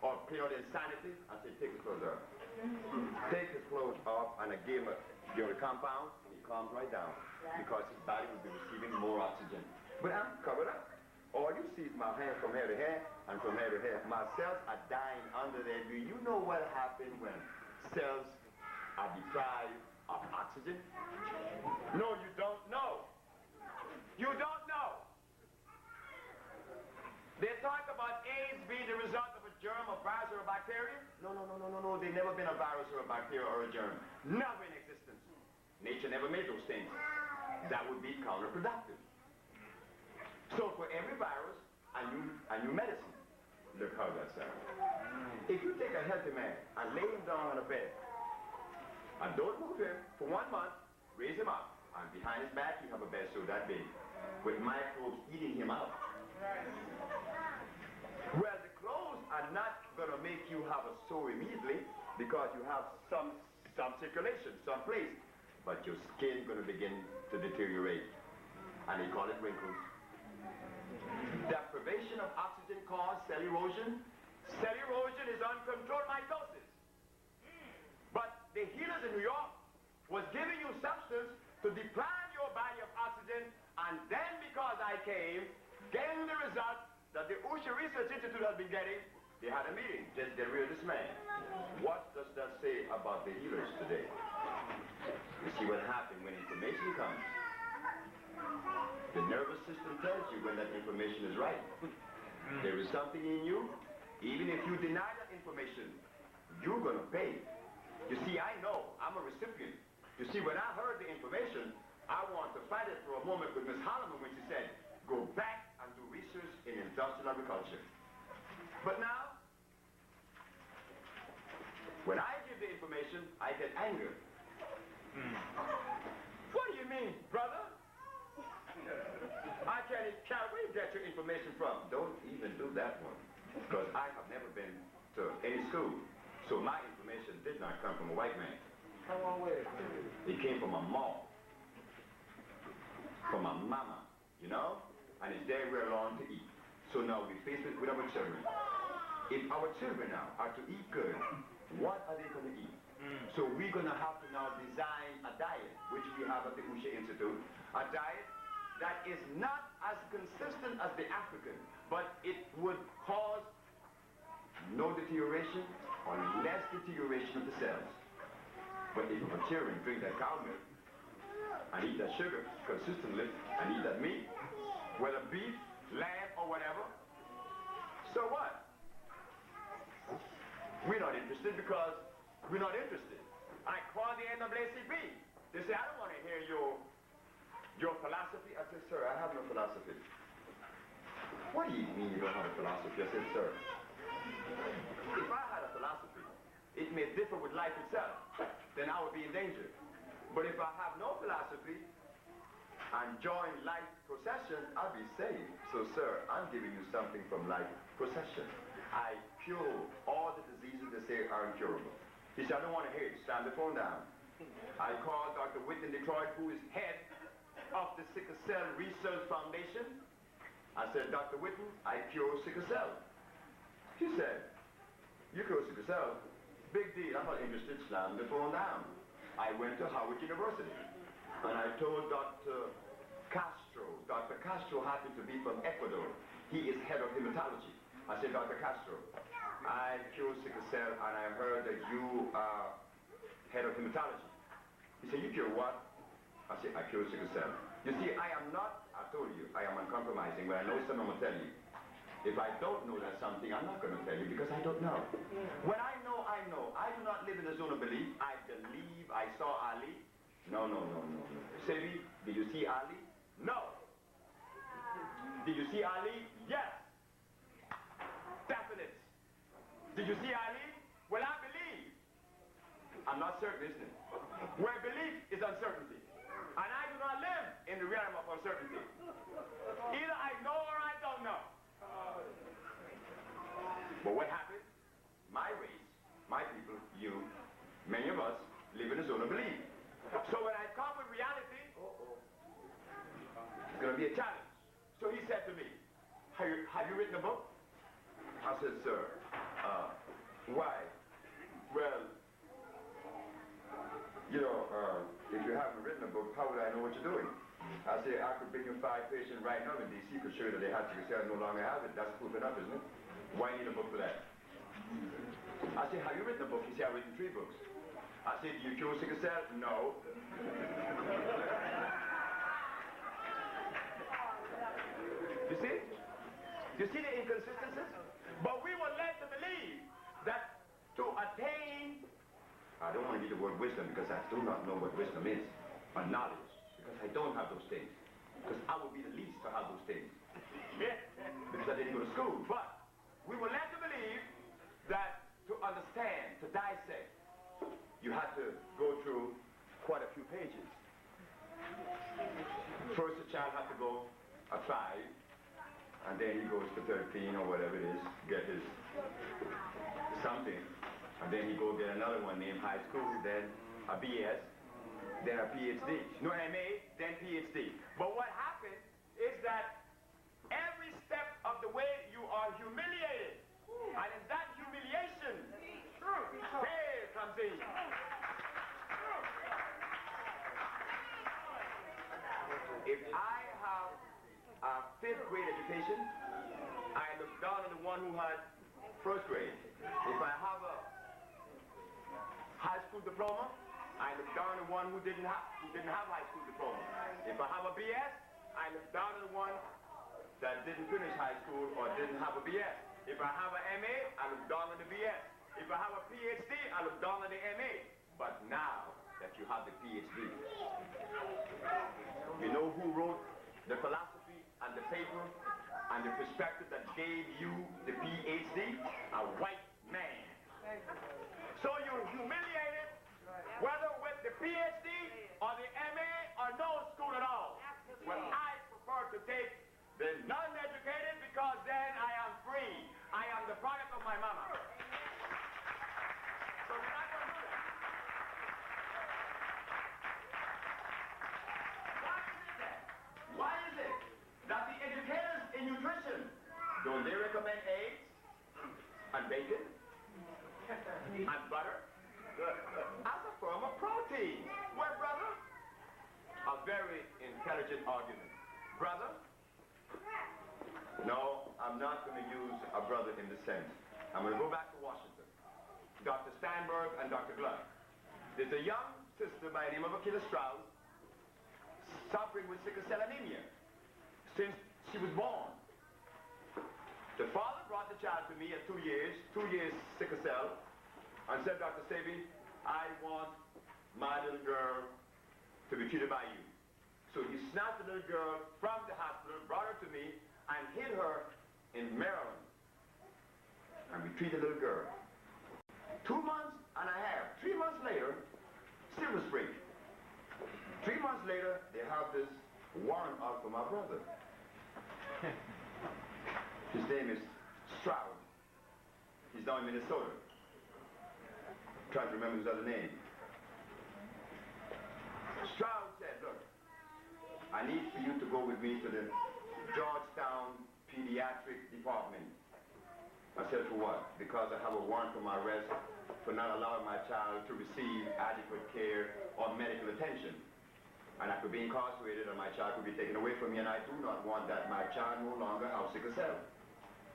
or plain out insanity, I say, take his clothes off. Take his clothes off, and I gave him a compound, and he calms right down, because his body will be receiving more oxygen. But I'm covered up. All you see is my hand from hair to hair, and from hair to hair. My cells are dying under there. Do you know what happens when cells are deprived of oxygen? No, you don't know. You don't know. They talk about AIDS being the result of a germ, a virus, or a bacteria. No. They've never been a virus or a bacteria or a germ. Never in existence. Nature never made those things. That would be counterproductive. So for every virus, a new medicine. Look how that sounds. If you take a healthy man and lay him down on a bed, and don't move him for 1 month, raise him up, and behind his back you have a bed so that big, with microbes eating him out. Well, the clothes are not going to make you have a sore immediately because you have some circulation, some place, but your skin is going to begin to deteriorate, and they call it wrinkles. Deprivation of oxygen causes cell erosion. Cell erosion is uncontrolled mitosis. But the healers in New York was giving you substance to deprive your body of oxygen, and then because I came, getting the result that the Usha Research Institute has been getting, they had a meeting, just get rid of this man. What does that say about the healers today? You see what happens when information comes. The nervous system tells you when that information is right. There is something in you, even if you deny that information, you're going to pay. You see, I know, I'm a recipient. You see, when I heard the information, I want to fight it for a moment with Ms. Holloman when she said, go back and do research in industrial agriculture. But now, when I give the information, I get anger. What do you mean, brother? Where you get your information from? Don't even do that one. Because I have never been to any school. So my information did not come from a white man. Come on with it. It came from a mom. From a mama, you know? And it's there we're allowed to eat. So now we face it with our children. If our children now are to eat good, what are they going to eat? So we're going to have to now design a diet, which we have at the Usha Institute, a diet that is not as consistent as the African, but it would cause no deterioration or less deterioration of the cells. But if our children drink that cow milk and eat that sugar consistently and eat that meat, whether beef, lamb, or whatever, so what? We're not interested because we're not interested. I call the NAACP. They say, I don't want to hear your philosophy. I said, sir, I have no philosophy. What do you mean you don't have a philosophy? I said, sir, if I had a philosophy, it may differ with life itself, then I would be in danger. But if I have no philosophy and join life procession, I'll be saved. So, sir, I'm giving you something from life procession. I cure all the diseases they say are incurable. He said, I don't want to hear it. Slam the phone down. I called Dr. Whitten in Detroit, who is head of the Sickle Cell Research Foundation. I said, Dr. Whitten, I cure sickle cell. He said, you cure sickle cell? Big deal. I'm not interested. Slam the phone down. I went to Howard University, and I told Dr. Castro. Dr. Castro happened to be from Ecuador. He is head of hematology. I said, Dr. Castro, I cure sickle cell, and I heard that you are head of hematology. He said, you cure what? I said, I cure sickle cell. You see, I am not, I told you, I am uncompromising. When I know something, I'm going to tell you. If I don't know that something, I'm not going to tell you because I don't know. When I know, I know. I do not live in the zone of belief. I believe I saw Ali. No. Sebi, did you see Ali? No. Did you see Ali? Yes. Definite. Did you see Ali? Well, I believe. I'm not certain, isn't it? Where belief is uncertainty. And I do not live in the realm of uncertainty. Either I know or I don't know. But what happened? My race, my people, you, many of us, live in a zone of belief. So when I come with reality, it's going to be a challenge. So he said to me, have you written a book? I said, sir, why? Well, if you haven't written a book, how would I know what you're doing? I said, I could bring you 5 patients right now in D.C. could show you that they had sickle cell, no longer have it. That's proof enough, isn't it? Why need a book for that? I said, have you written a book? He said, I've written 3 books. I said, do you cure sickle cell? No. You see? You see the inconsistencies? But we were led to believe that to attain, I don't want to use the word wisdom because I do not know what wisdom is, or knowledge, because I don't have those things. Because I would be the least to have those things. Because I didn't go to school. But we were led to believe that to understand, to dissect, you had to go through quite a few pages. First, the child had to go a 5, and then he goes to 13 or whatever it is, get his something, and then he go get another one named high school, then a BS, then a PhD. No MA, then PhD. But what happened is that every step of the way you are humiliated, and in that humiliation, fear comes in. If I have a 5th grade education, I look down on the one who had 1st grade. If I have a high school diploma, I look down on the one who didn't have high school diploma. If I have a BS, I look down on the one that didn't finish high school or didn't have a BS. If I have an MA, I look down on the BS. If I have a PhD, I look down on the MA. But now that you have the PhD, you know who wrote the philosophy and the paper and the perspective that gave you the PhD? A white man. So you're humiliated, whether with the PhD or the MA or no school at all. Well, I prefer to take the non-educated because then I am free. I am the product of my mama. So we're not going to do that. Why is it that the educators in nutrition, don't they recommend eggs and bacon and butter as a form of protein? Well, brother, a very intelligent argument. Brother, no, I'm not going to use a brother in the sense. I'm going to go back to Washington. Dr. Steinberg and Dr. Gluck. There's a young sister by the name of Akila Strauss suffering with sickle cell anemia since she was born. The father brought the child to me at 2 years sickle cell, and said, Dr. Sebi, I want my little girl to be treated by you. So he snatched the little girl from the hospital, brought her to me, and hid her in Maryland. And we treated the little girl. 2 months and a half, 3 months later, Silver Spring. 3 months later, they have this warrant out for my brother. His name is Stroud. He's down in Minnesota. Trying to remember his other name. Stroud said, look, I need for you to go with me to the Georgetown Pediatric Department. I said, for what? Because I have a warrant for my arrest for not allowing my child to receive adequate care or medical attention. and I could be incarcerated and my child could be taken away from me, and I do not want that. My child no longer has sickle cell.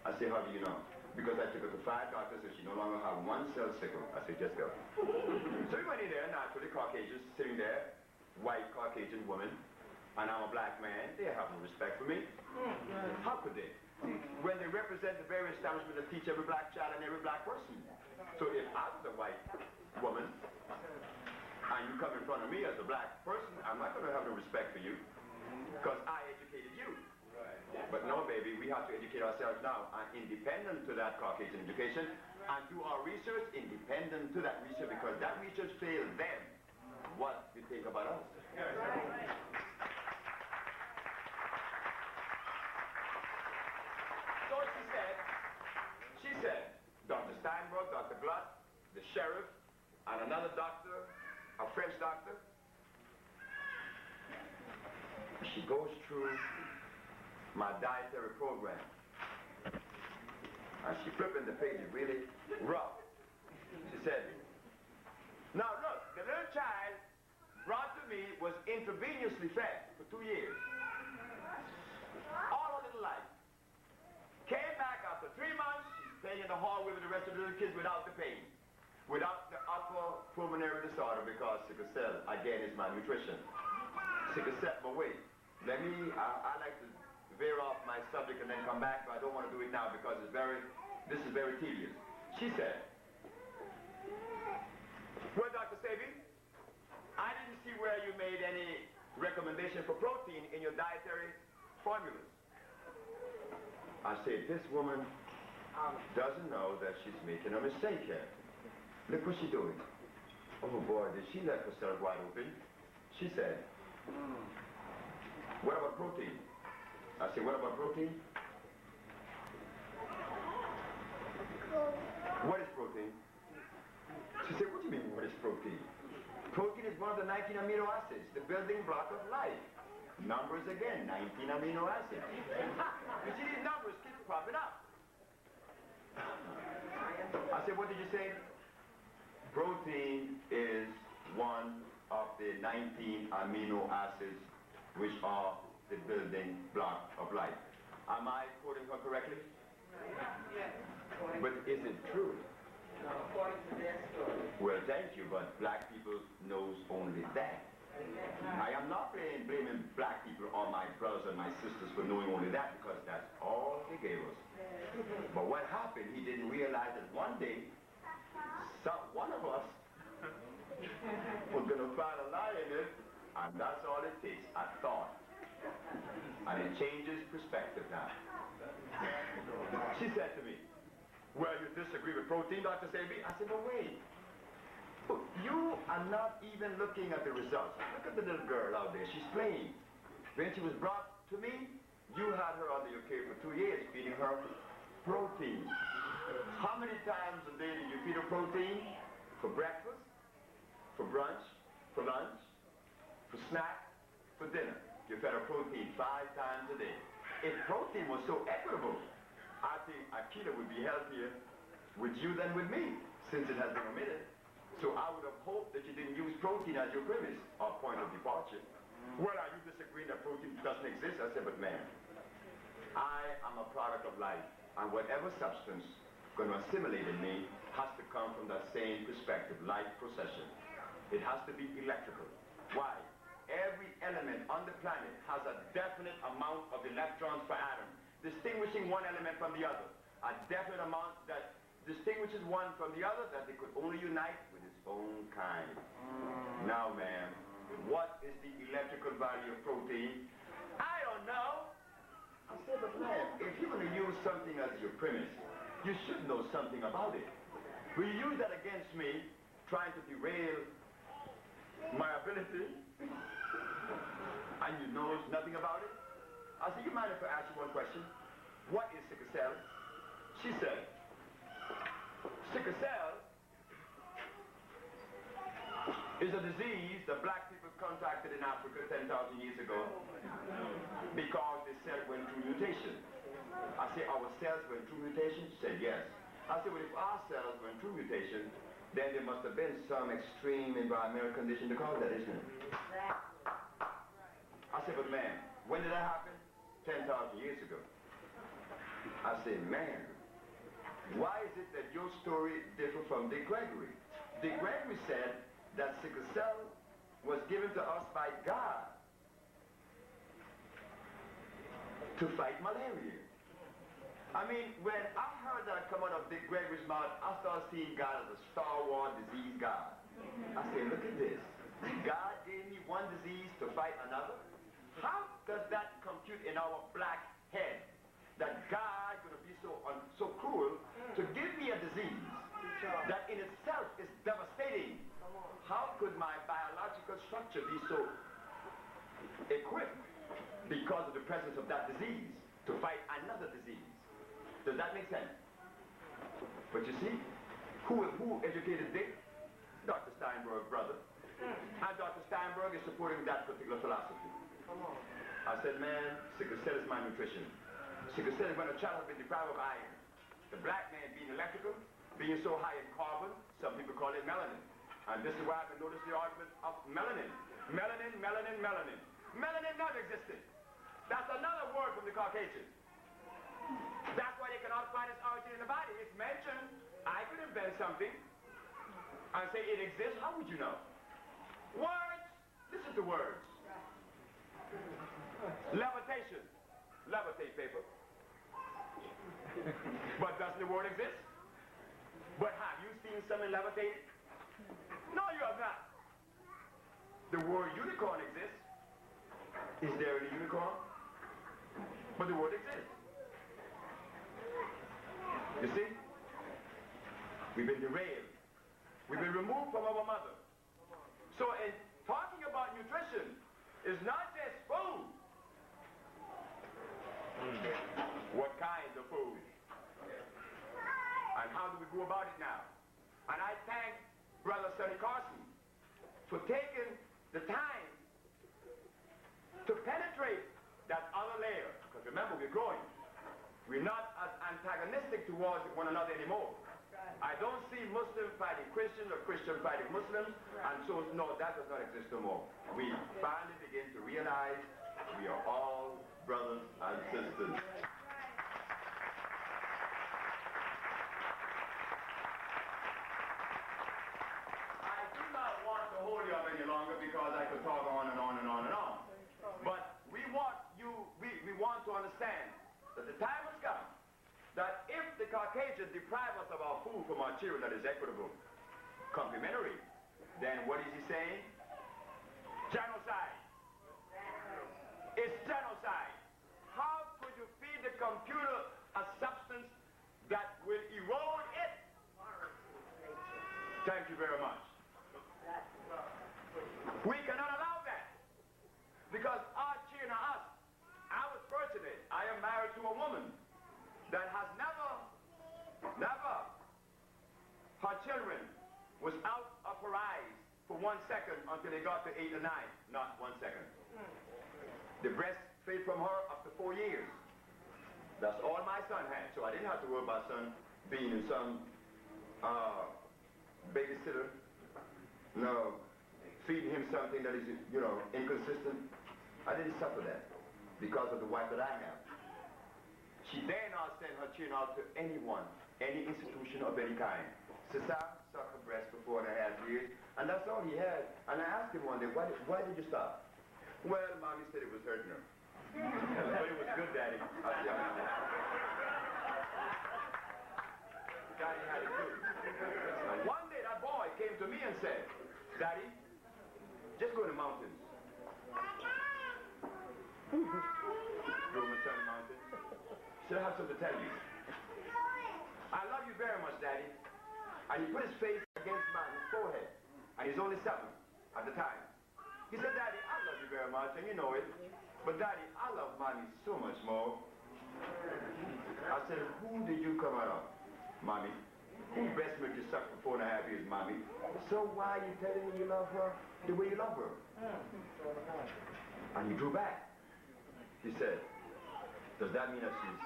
I say, how do you know? Because I took her to 5 doctors and she no longer has 1 cell sickle. I said, just go. So we went in there, naturally, Caucasians sitting there, white Caucasian woman, and I'm a black man. They have no respect for me. How could they? When they represent the very establishment that teach every black child and every black person. So if I was a white woman, and you come in front of me as a black person, I'm not going to have no respect for you, because I educated you. But no, baby, we have to educate ourselves now, and independent to that Caucasian education, and do our research independent to that research, because that research failed them. What do you think about us? So she said, Dr. Steinberg, Dr. Glutt, the sheriff, and another doctor, a French doctor. She goes through my dietary program. And she flipping the pages really rough. She said, now look, the little child brought to me was intravenously fed for 2 years. All her little life. Came back after 3 months, she's playing in the hallway with the rest of the little kids without the pain. Without the upper pulmonary disorder, because sickle cell, again, is malnutrition. Sickle cell, but wait. Let me, I like to veer off my subject and then come back, but I don't want to do it now because this is very tedious. She said, well, Dr. Sebi, I didn't see where you made any recommendation for protein in your dietary formulas. I said, this woman doesn't know that she's making a mistake here. Look what she's doing. Oh boy, did she let herself wide open? She said, what about protein? I said, what about protein? What is protein? She said, what do you mean, what is protein? Protein is one of the 19 amino acids, the building block of life. Numbers again, 19 amino acids. You see these numbers keep popping up. I said, what did you say? Protein is one of the 19 amino acids which are the building block of life. Am I quoting her correctly? Yes. But is it true? No, according to their story. Well, thank you, but black people knows only that. I am not blaming black people or my brothers and my sisters for knowing only that, because that's all they gave us. But what happened, he didn't realize that one day, one of us was going to find a lie in it, and that's all it takes, a thought. And it changes perspective now. She said to me, well, you disagree with protein, Dr. Sebi? I said, no, wait. Look, you are not even looking at the results. Look at the little girl out there. She's playing. When she was brought to me, you had her under your care for 2 years, feeding her protein. How many times a day did you feed her protein? For breakfast, for brunch, for lunch, for snack, for dinner. You fed her protein 5 times a day. If protein was so equitable, I think Akita would be healthier with you than with me, since it has been omitted. So I would have hoped that you didn't use protein as your premise or point of departure. Well, are you disagreeing that protein doesn't exist? I said, but ma'am, I am a product of life, and whatever substance going to assimilate in me has to come from that same perspective, life procession. It has to be electrical. Why? Every element on the planet has a definite amount of electrons per atom, distinguishing one element from the other. A definite amount that distinguishes one from the other, that they could only unite with its own kind. Now, ma'am, what is the electrical value of protein? I don't know. I said, but ma'am, if you're going to use something as your premise, you should know something about it. Will you use that against me, trying to derail my ability, and you know nothing about it? I said, you mind if I ask you one question? What is sickle cell? She said, sickle cell is a disease that black people contracted in Africa 10,000 years ago because the cell went through mutation. I said, our cells went through mutation? She said, yes. I said, well, if our cells went through mutation, then there must have been some extreme environmental condition to cause that, isn't it? I said, but man, when did that happen? 10,000 years ago. I said, man, why is it that your story differs from Dick Gregory? Dick Gregory said that sickle cell was given to us by God to fight malaria. I mean, when I heard that come out of Dick Gregory's mouth, I started seeing God as a Star Wars disease God. I said, look at this. God gave me one disease to fight another. How does that compute in our black head? That God going to be so cruel to give me a disease that in itself is devastating. How could my biological structure be so equipped because of the presence of that disease to fight another disease? Does that make sense? But you see, who educated Dick? Dr. Steinberg, brother. And Dr. Steinberg is supporting that particular philosophy. I said, man, sickle cell is malnutrition. Sickle cell is when a child has been deprived of iron. The black man being electrical, being so high in carbon, some people call it melanin. And this is why I've been noticing the argument of melanin. Melanin, melanin, melanin. Melanin never existed. That's another word from the Caucasian. That's why they cannot find its origin in the body. It's mentioned. I could invent something and say it exists. How would you know? Words. Listen to words. Levitation. Levitate paper. But doesn't the word exist? But have you seen something levitated? No, you have not. The word unicorn exists. Is there any unicorn? But the word exists. You see? We've been derailed. We've been removed from our mother. So in talking about nutrition, it's not just food. What kind of food? And how do we go about it now? And I thank Brother Sonny Carson for taking the time to penetrate that other layer. Because remember, we're growing. We're not as antagonistic towards one another anymore. I don't see Muslims fighting Christians or Christians fighting Muslims, and so, no, that does not exist no more. We finally begin to realize we are all brothers and sisters. I do not want to hold you up any longer because I could talk on and on and on and on. But we want to understand that the time has come that if the Caucasians deprive us of our food from our children that is equitable, complementary, then what is he saying? Genocide. It's genocide. How could you feed the computer a substance that will erode it? Thank you very much. We cannot allow that. Because our children are us. I was fortunate. I am married to a woman that has never, her children was out of her eyes for 1 second until they got to 8 or 9. Not 1 second. The breast fed from her up to 4 years. That's all my son had. So I didn't have to worry about son being in some babysitter. No, feeding him something that is, inconsistent. I didn't suffer that because of the wife that I have. She dare not send her children out to anyone, any institution of any kind. Sister sucked her breast for 4.5 years, and that's all he had. And I asked him one day, why did you stop? Well, Mommy said it was hurting her. But it was good, Daddy. I said, Daddy had it good. And one day that boy came to me and said, Daddy, just go to the mountains. Go to the mountains. Should I have something to tell you? I love you very much, Daddy. And he put his face against his forehead. And he's only 7 at the time. He said, Daddy, I love you very much, and you know it. But Daddy, I love Mommy so much more. I said, who did you come out of, Mommy? Whose breast milk you sucked for 4.5 years, Mommy? So why are you telling me you love her the way you love her? And he drew back. He said, does that mean that she's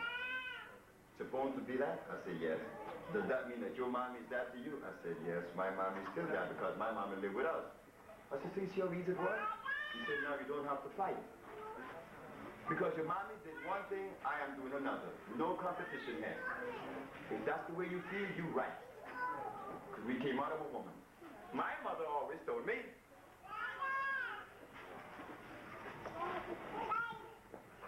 supposed to be that? I said, yes. Does that mean that your mom is that to you? I said, yes, my mom is still that because my mom lived with us. I said, so you see how easy it was? He said, now you don't have to fight. Because your mommy did one thing, I am doing another. No competition here. If that's the way you feel, you're right. Because we came out of a woman. My mother always told me,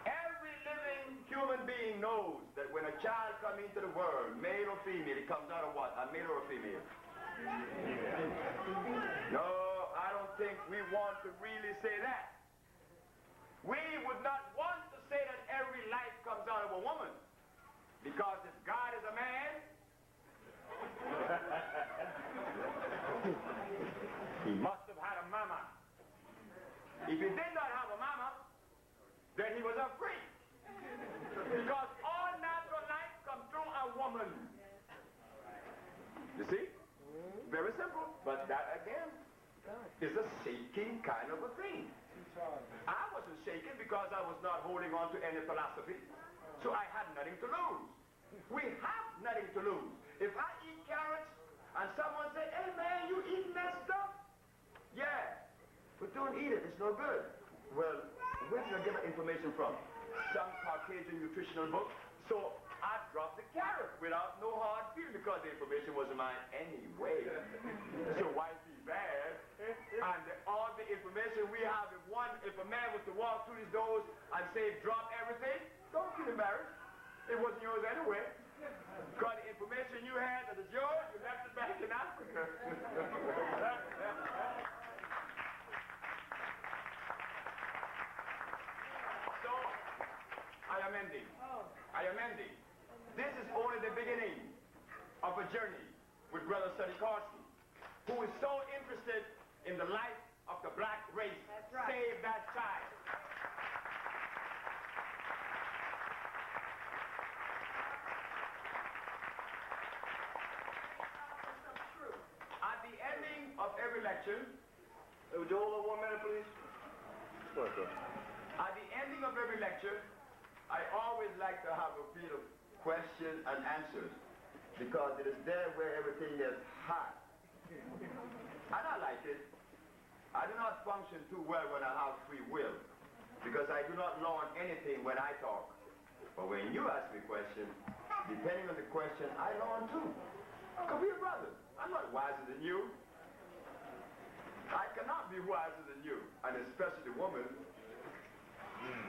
every living human being knows that when a child comes into the world, male or female, it comes out of what? A male or a female? No, I don't think we want to really say that. We would not want to say that every life comes out of a woman. Because if God is a man, he must have had a mama. If he did not have a mama, then he was a freak. Because all natural life comes through a woman. You see? Very simple. But that again is a shaking kind of a thing. I wasn't shaken because I was not holding on to any philosophy. So I had nothing to lose. We have nothing to lose. If I eat carrots and someone say, hey man, you eating that stuff? Yeah, but don't eat it, it's no good. Well, where did I get my information from? Some Caucasian nutritional book. So I dropped the carrot without no hard feeling because the information wasn't mine anyway. So why be bad? And all the information we have, if a man was to walk through these doors and say, drop everything, don't feel embarrassed. It wasn't yours anyway. Because the information you had that is yours, you left it back in Africa. So, I am ending. I am ending. This is only the beginning of a journey with Brother Sebi, who is so interested in the life of the black race. That's right. Save that child. At the ending of every lecture, would you hold on 1 minute, please? At the ending of every lecture, I always like to have a bit of questions and answers, because it is there where everything is hot. And I like it. I do not function too well when I have free will, because I do not learn anything when I talk. But when you ask me questions, depending on the question, I learn too. Because we're brothers. I'm not wiser than you. I cannot be wiser than you, and especially the women.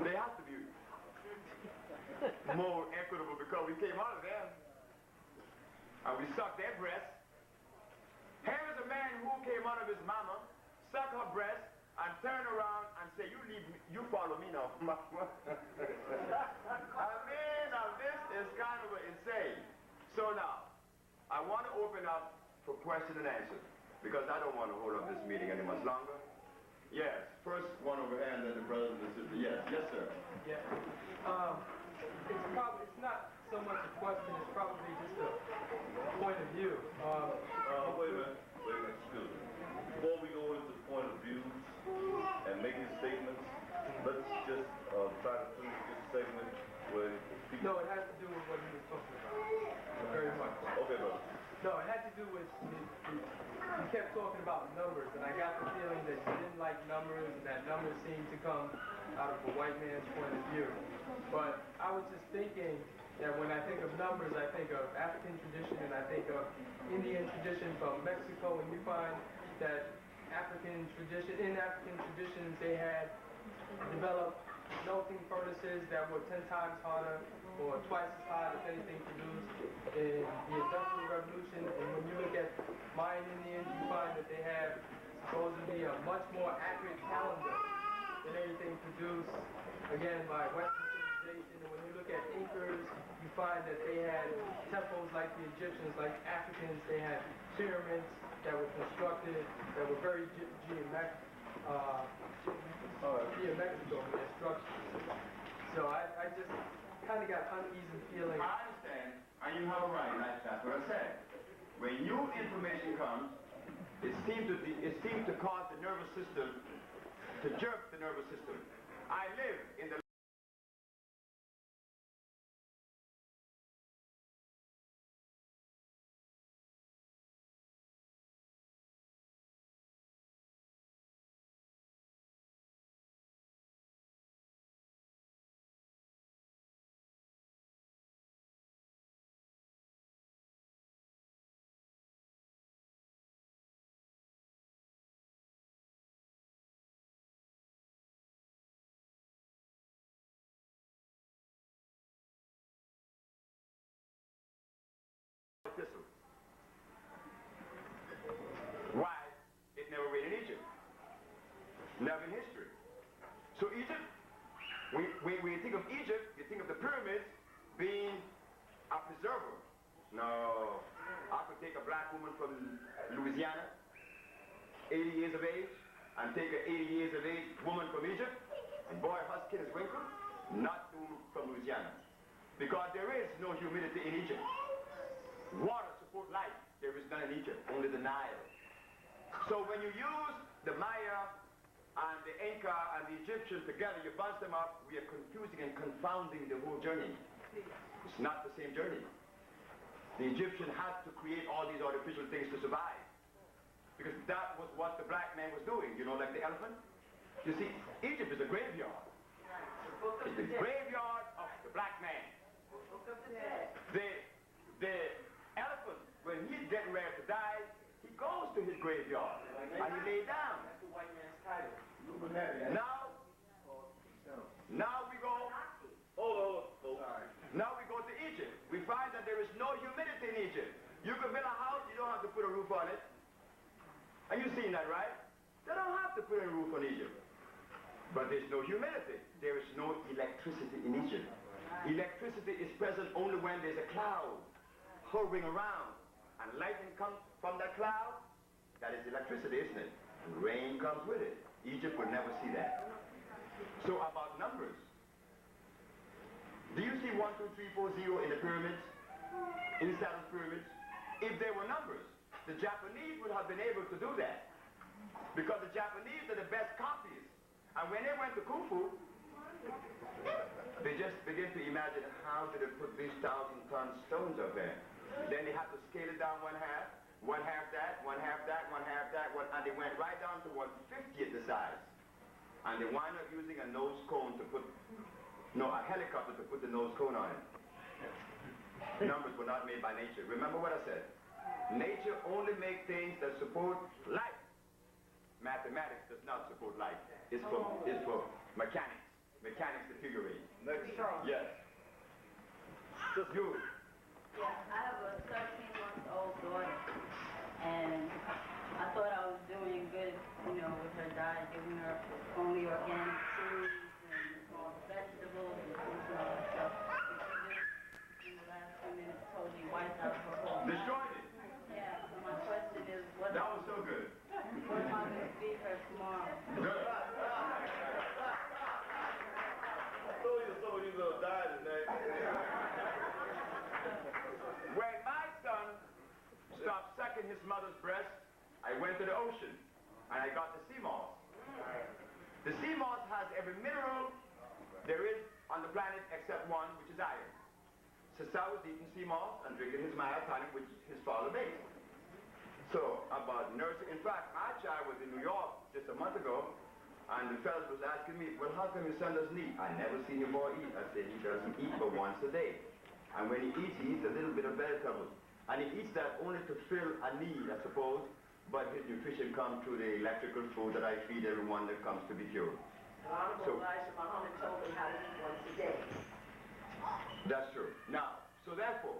They have to be more equitable because we came out of them, and we sucked their breasts. Here is a man who came out of his mama, suck her breast, and turn around and say, you leave me, you follow me now. I mean, now this is kind of insane. So now, I want to open up for question and answer, because I don't want to hold up this meeting any much longer. Yes, first one over here, and then the brothers and sisters. Yes, yes, sir. Yeah. It's not so much a question, it's probably just a point of view. Wait a minute, excuse me. Before we go into the point of views and making statements, let's just try to finish this segment where people... No, it has to do with what he was talking about. Very much. Okay, brother. No, it had to do with, he kept talking about numbers, and I got the feeling that he didn't like numbers, and that numbers seemed to come out of a white man's point of view. But I was just thinking that when I think of numbers, I think of African tradition, and I think of Indian tradition from Mexico, and you find that in African traditions, they had developed melting furnaces that were 10 times harder or twice as hard, if anything, produced in the Industrial Revolution. And when you look at Mayan Indians, you find that they have supposedly a much more accurate calendar than anything produced, again, by Western civilization. And when you look at Incas, you find that they had temples like the Egyptians, like Africans. They had pyramids that were constructed, that were very geometrical in their structure. So I just kind of got uneasy feeling. I understand, and you have a right. That's what I said. When new information comes, it seems to cause the nervous system to jerk the nervous system. I live in the observer. No, I could take a black woman from Louisiana, 80 years of age, and take an 80 years of age woman from Egypt, and boy, her skin is wrinkled, not from Louisiana. Because there is no humidity in Egypt. Water supports life. There is none in Egypt, only the Nile. So when you use the Maya and the Inca and the Egyptians together, you bunch them up, we are confusing and confounding the whole journey. It's not the same journey. The Egyptian had to create all these artificial things to survive. Because that was what the black man was doing, you know, like the elephant. You see, Egypt is a graveyard. It's the graveyard of the black man. The elephant, when he's getting ready to die, he goes to his graveyard and he lays down. That's the white man's title. Now we go. Now we go to Egypt. We find that there is no humidity in Egypt. You can build a house, you don't have to put a roof on it. And you've seen that, right? They don't have to put a roof on Egypt. But there's no humidity. There is no electricity in Egypt. Electricity is present only when there's a cloud hovering around. And lightning comes from that cloud. That is electricity, isn't it? And rain comes with it. Egypt would never see that. So about numbers. Do you see 1, 2, 3, 4, 0 in the pyramids? In the Saturn's pyramids? If there were numbers, the Japanese would have been able to do that. Because the Japanese are the best copies. And when they went to Kung Fu, they just began to imagine how did they put these 1,000-ton stones up there. Then they had to scale it down one half that, one half that, and they went right down to 1/50th the size. And they wound up using a nose cone to put, a helicopter to put the nose cone on it. Numbers were not made by nature. Remember what I said. Nature only makes things that support life. Mathematics does not support life. It's for mechanics. Mechanics deteriorate. Next. Yes. Just you. Yes, I have a 13-month-old daughter, and I thought I was doing good, with her diet, giving her only organic foods and vegetables and all that stuff. But she just, in the last few minutes, totally wiped out her whole diet. Destroyed it. Yeah, so my question is, what That was so good. am I going to feed her tomorrow? Good. I told you some of you gonna die tonight. When my son stopped sucking his mother's breast, I went to the ocean and I got the sea moss. The sea moss has every mineral there is on the planet except one, which is iron. Sasa was eating sea moss and drinking his Maya tonic, which his father made. So about nursing, in fact, my child was in New York just a month ago, and the fellow was asking me, well, how come your son doesn't eat? I never seen your boy eat. I said, he doesn't eat but once a day. And when he eats a little bit of vegetables. And he eats that only to fill a need, I suppose, but his nutrition comes through the electrical food that I feed everyone that comes to be cured. Honorable Elijah Muhammad told him how to eat once a day. That's true. Now, so therefore,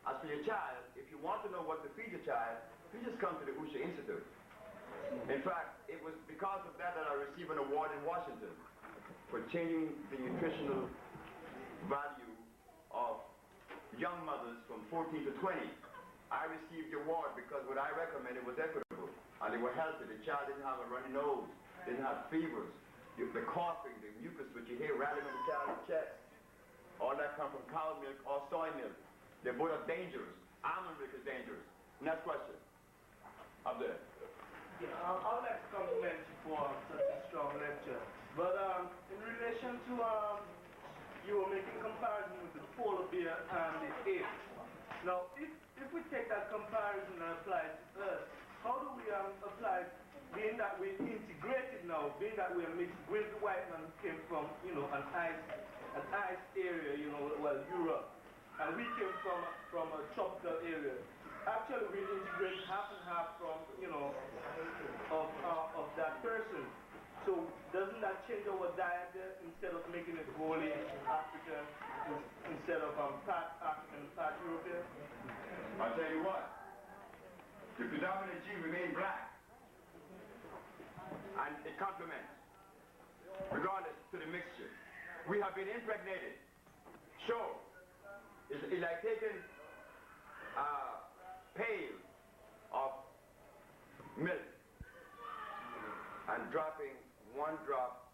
as for your child, if you want to know what to feed your child, you just come to the Usha Institute. In fact, it was because of that that I received an award in Washington for changing the nutritional value of young mothers from 14 to 20. I received the award because what I recommended was equitable. And they were healthy. The child didn't have a runny nose, didn't have fevers. The coughing, the mucus which you hear rattling on the child's chest. All that comes from cow milk or soy milk. They're both are dangerous. Almond milk is dangerous. Next question. Up there. Yeah, I would like to compliment you for such a strong lecture. But in relation to, you were making comparison with the polar bear and the ape. Now, if we take that comparison and apply it to Earth, how do we apply, being that we're integrated now, being that we're mixed with the white man who came from, an ice area, Europe, and we came from a tropical area. Actually, we integrate half and half from, of that person. So doesn't that change our diet there instead of making it wholly African, instead of part African, part European? I'll tell you what. The predominant gene remains black. And it complements, regardless to the mixture. We have been impregnated. Sure. It's like taking pail of milk and dropping 1 drop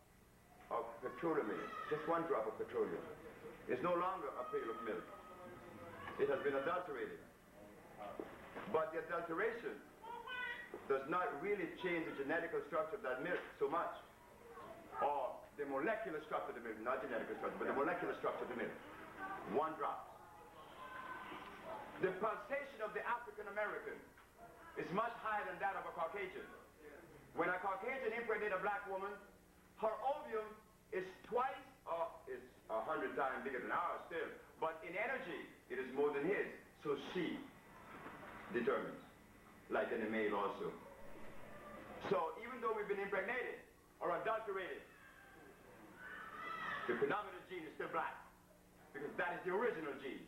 of petroleum in it, just 1 drop of petroleum, is no longer a pail of milk. It has been adulterated. But the adulteration does not really change the genetic structure of that milk so much, or the molecular structure of the milk, not genetic structure, but the molecular structure of the milk. 1 drop. The pulsation of the African American is much higher than that of a Caucasian. When a Caucasian impregnates a black woman, her ovum is twice or is 100 times bigger than ours still, but in energy it is more than his. So she determines, like in the male also. So even though we've been impregnated or adulterated, the predominant gene is still black, because that is the original gene.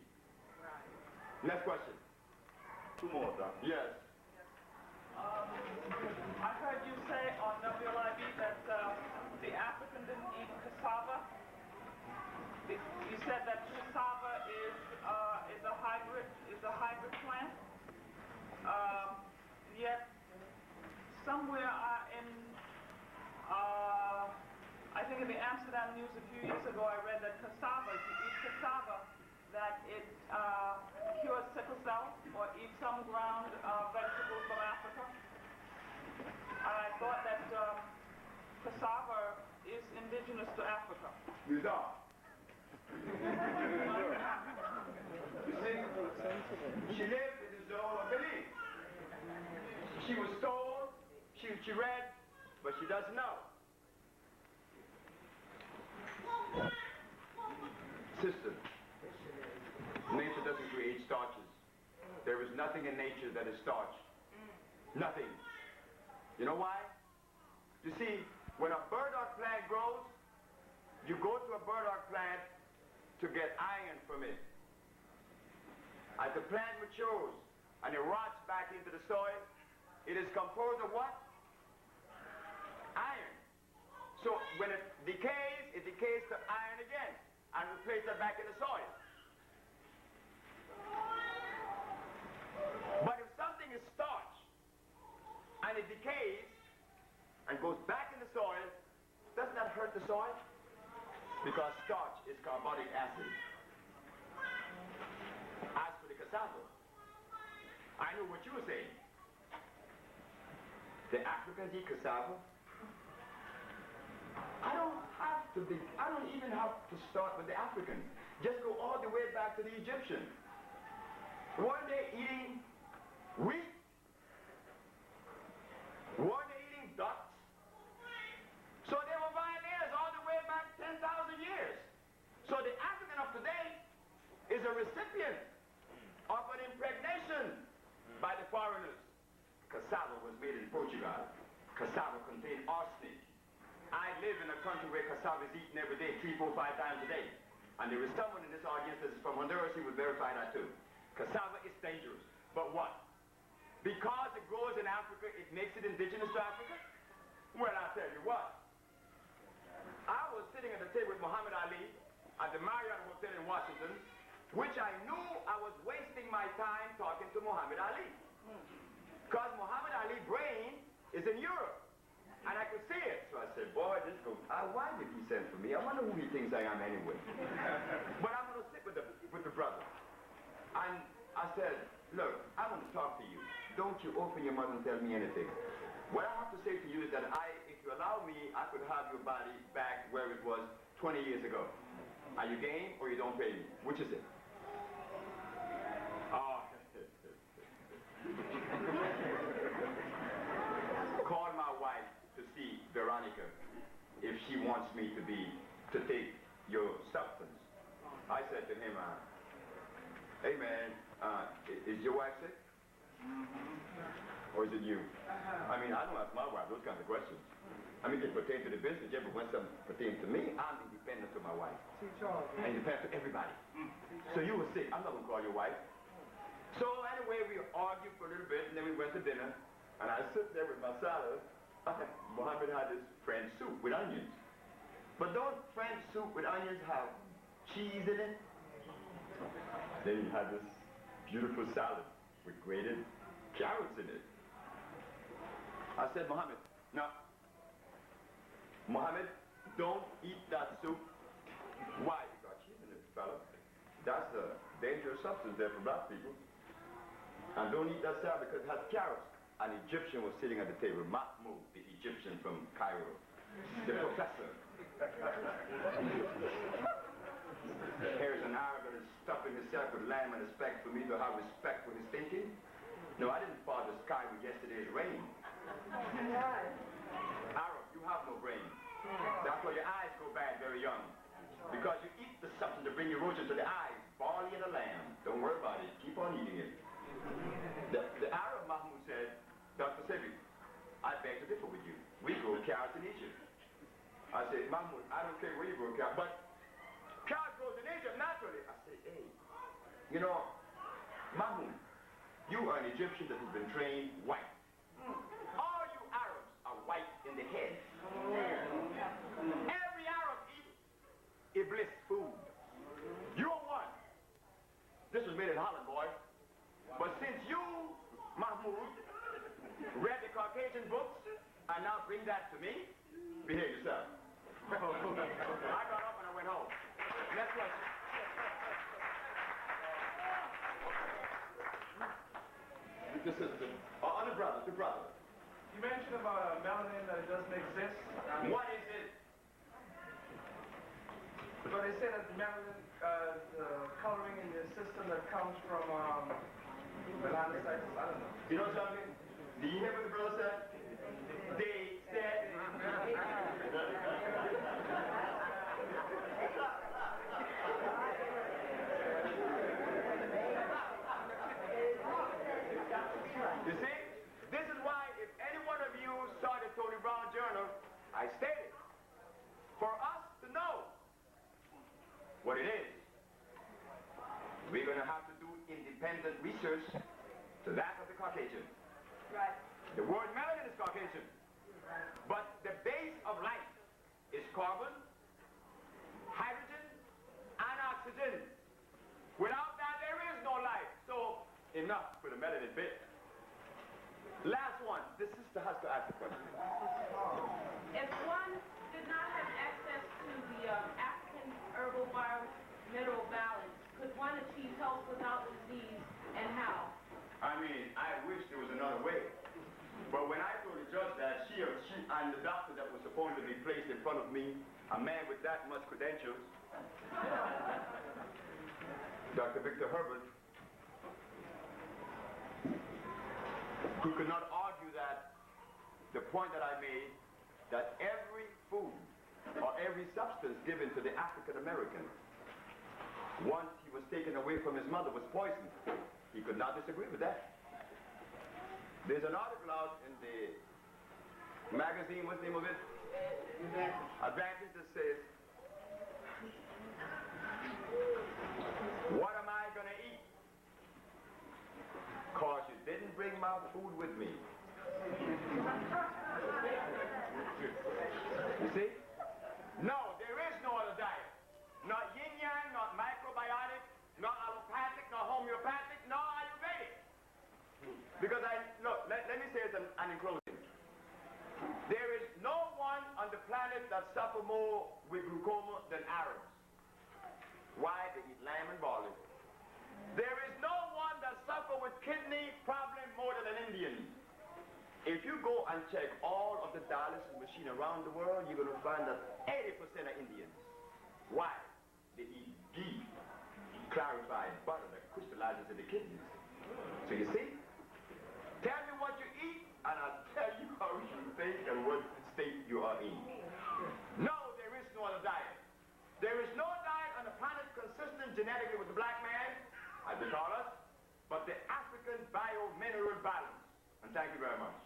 Next question. 2 more, Doc. Yes. I heard you say on WLIB that the African didn't eat cassava. You said that cassava is a hybrid plant. Yet somewhere I think in the Amsterdam News a few years ago, I read that cassava, if you eat cassava, that it cures sickle cell, or eat some ground vegetables from Africa. And I thought that cassava is indigenous to Africa. You don't. You see, she lived in the zone of belief. She was told, she read, but she doesn't know. Sister, nature doesn't create starches. There is nothing in nature that is starch. Nothing. You know why? You see, when a burdock plant grows, you go to a burdock plant to get iron from it. As the plant matures and it rots back into the soil, it is composed of what? Iron. So when it decays to iron again and replace it back in the soil. But if something is starch and it decays and goes back in the soil, doesn't that hurt the soil? Because starch is carbonic acid. As for the cassava, I know what you were saying. The Africans eat cassava. I don't even have to start with the Africans. Just go all the way back to the Egyptians. Weren't they eating wheat? Weren't they eating ducks? So they were pioneers all the way back 10,000 years. So the African of today is a recipient of an impregnation by the foreigners. Cassava was made in Portugal. Cassava contained arsenic. I live in a country where cassava is eaten every day, 3, 4, 5 times a day. And there is someone in this audience that is from Honduras who will verify that too. Cassava is dangerous. But what? Because it grows in Africa, it makes it indigenous to Africa? Well, I'll tell you what. I was sitting at the table with Muhammad Ali at the Marriott Hotel in Washington, which I knew I was wasting my time talking to Muhammad Ali. Because Muhammad Ali's brain is in Europe. And I could see it. So I said, boy, this goes, why did he send for me? I wonder who he thinks I am anyway. But I'm going to sit with the brother. And I said, look, I want to talk to you. Don't you open your mouth and tell me anything. What I have to say to you is that if you allow me, I could have your body back where it was 20 years ago. Are you game or you don't pay me? Which is it? Oh. Call my wife to see Veronica if she wants me to take your substance. I said to him, hey man, is your wife sick? Or is it you? I mean, I don't ask my wife those kinds of questions. I mean, they pertain to the business, yeah, but when something pertains to me, I'm independent to my wife. And independent to everybody. So you were sick, I'm not going to call your wife. So anyway, we argued for a little bit, and then we went to dinner, and I sit there with my salad. Muhammad had this French soup with onions. But don't French soup with onions have cheese in it? Then he had this beautiful salad with grated carrots in it. I said, Muhammad, no. Muhammad, don't eat that soup. Why? You got cheese in it, fella. That's a dangerous substance there for black people. And don't eat that salad because it has carrots. An Egyptian was sitting at the table, Mahmoud, the Egyptian from Cairo, the professor. Here's an Arab that is stuffing himself with lamb and expect for me to have respect for his thinking. No, I didn't fall the sky with yesterday's rain. Arab, you have no brain. That's why your eyes go bad very young. Because you eat the substance to bring erosion to the eyes. Barley and a lamb. Don't worry about it. Keep on eating it. The Arab Mahmoud said, Dr.Sebi, I beg to differ with you. We grow carrots in Egypt. I said, Mahmoud, I don't care where you grow carrots, but carrot grows in Egypt naturally. I said, hey, you know, Mahmoud, you are an Egyptian that has been trained white. All you Arabs are white in the head. Every Arab eats Iblis food. You're one. This was made in Holland, boy. But since you, Mahmoud, read the Caucasian books and now bring that to me, behave yourself. I got up and I went home. Next question. The sister. Oh, the brother. You mentioned about melanin that it doesn't exist. What is it? But they say that melanin, the coloring in the system that comes from melanocytes, I don't know. You know something? Do you hear what the brother said? They said. You see? This is why if any one of you saw the Tony Brown Journal, I stated, for us to know what it is, we're going to have to do independent research to that of the Caucasian. Right. The word melanin is Caucasian. But the base of life is carbon, hydrogen, and oxygen. Without that, there is no life. So, enough for the melanin bit. Last one. The sister has to ask a question. If one did not have access to the African herbal mineral balance, could one achieve health without disease, and how? I mean, I wish there was another way. But when I told the judge that she and the doctor that was supposed to be placed in front of me, a man with that much credentials, Dr. Victor Herbert, who could not argue that the point that I made, that every food or every substance given to the African American, once he was taken away from his mother, was poisoned. He could not disagree with that. There's an article out in the magazine, what's the name of it? Advantage, that says, what am I going to eat? Because you didn't bring my food with me. You see? No, there is no other diet. Not yin-yang, not microbiotic, not allopathic, not homeopathic, not Ayurvedic. Because look, let me say it in closing. There is no one on the planet that suffers more with glaucoma than Arabs. Why? They eat lamb and barley. There is no one that suffers with kidney problem more than an Indian. If you go and check all of the dialysis machines around the world, you're going to find that 80% are Indians. Why? They eat ghee, clarified butter that crystallizes in the kidneys. So you see? Tell me what you eat, and I'll tell you how you think and what state you are in. No, there is no other diet. There is no diet on the planet consistent genetically with the black man, as they call us, but the African bio-mineral balance. And thank you very much.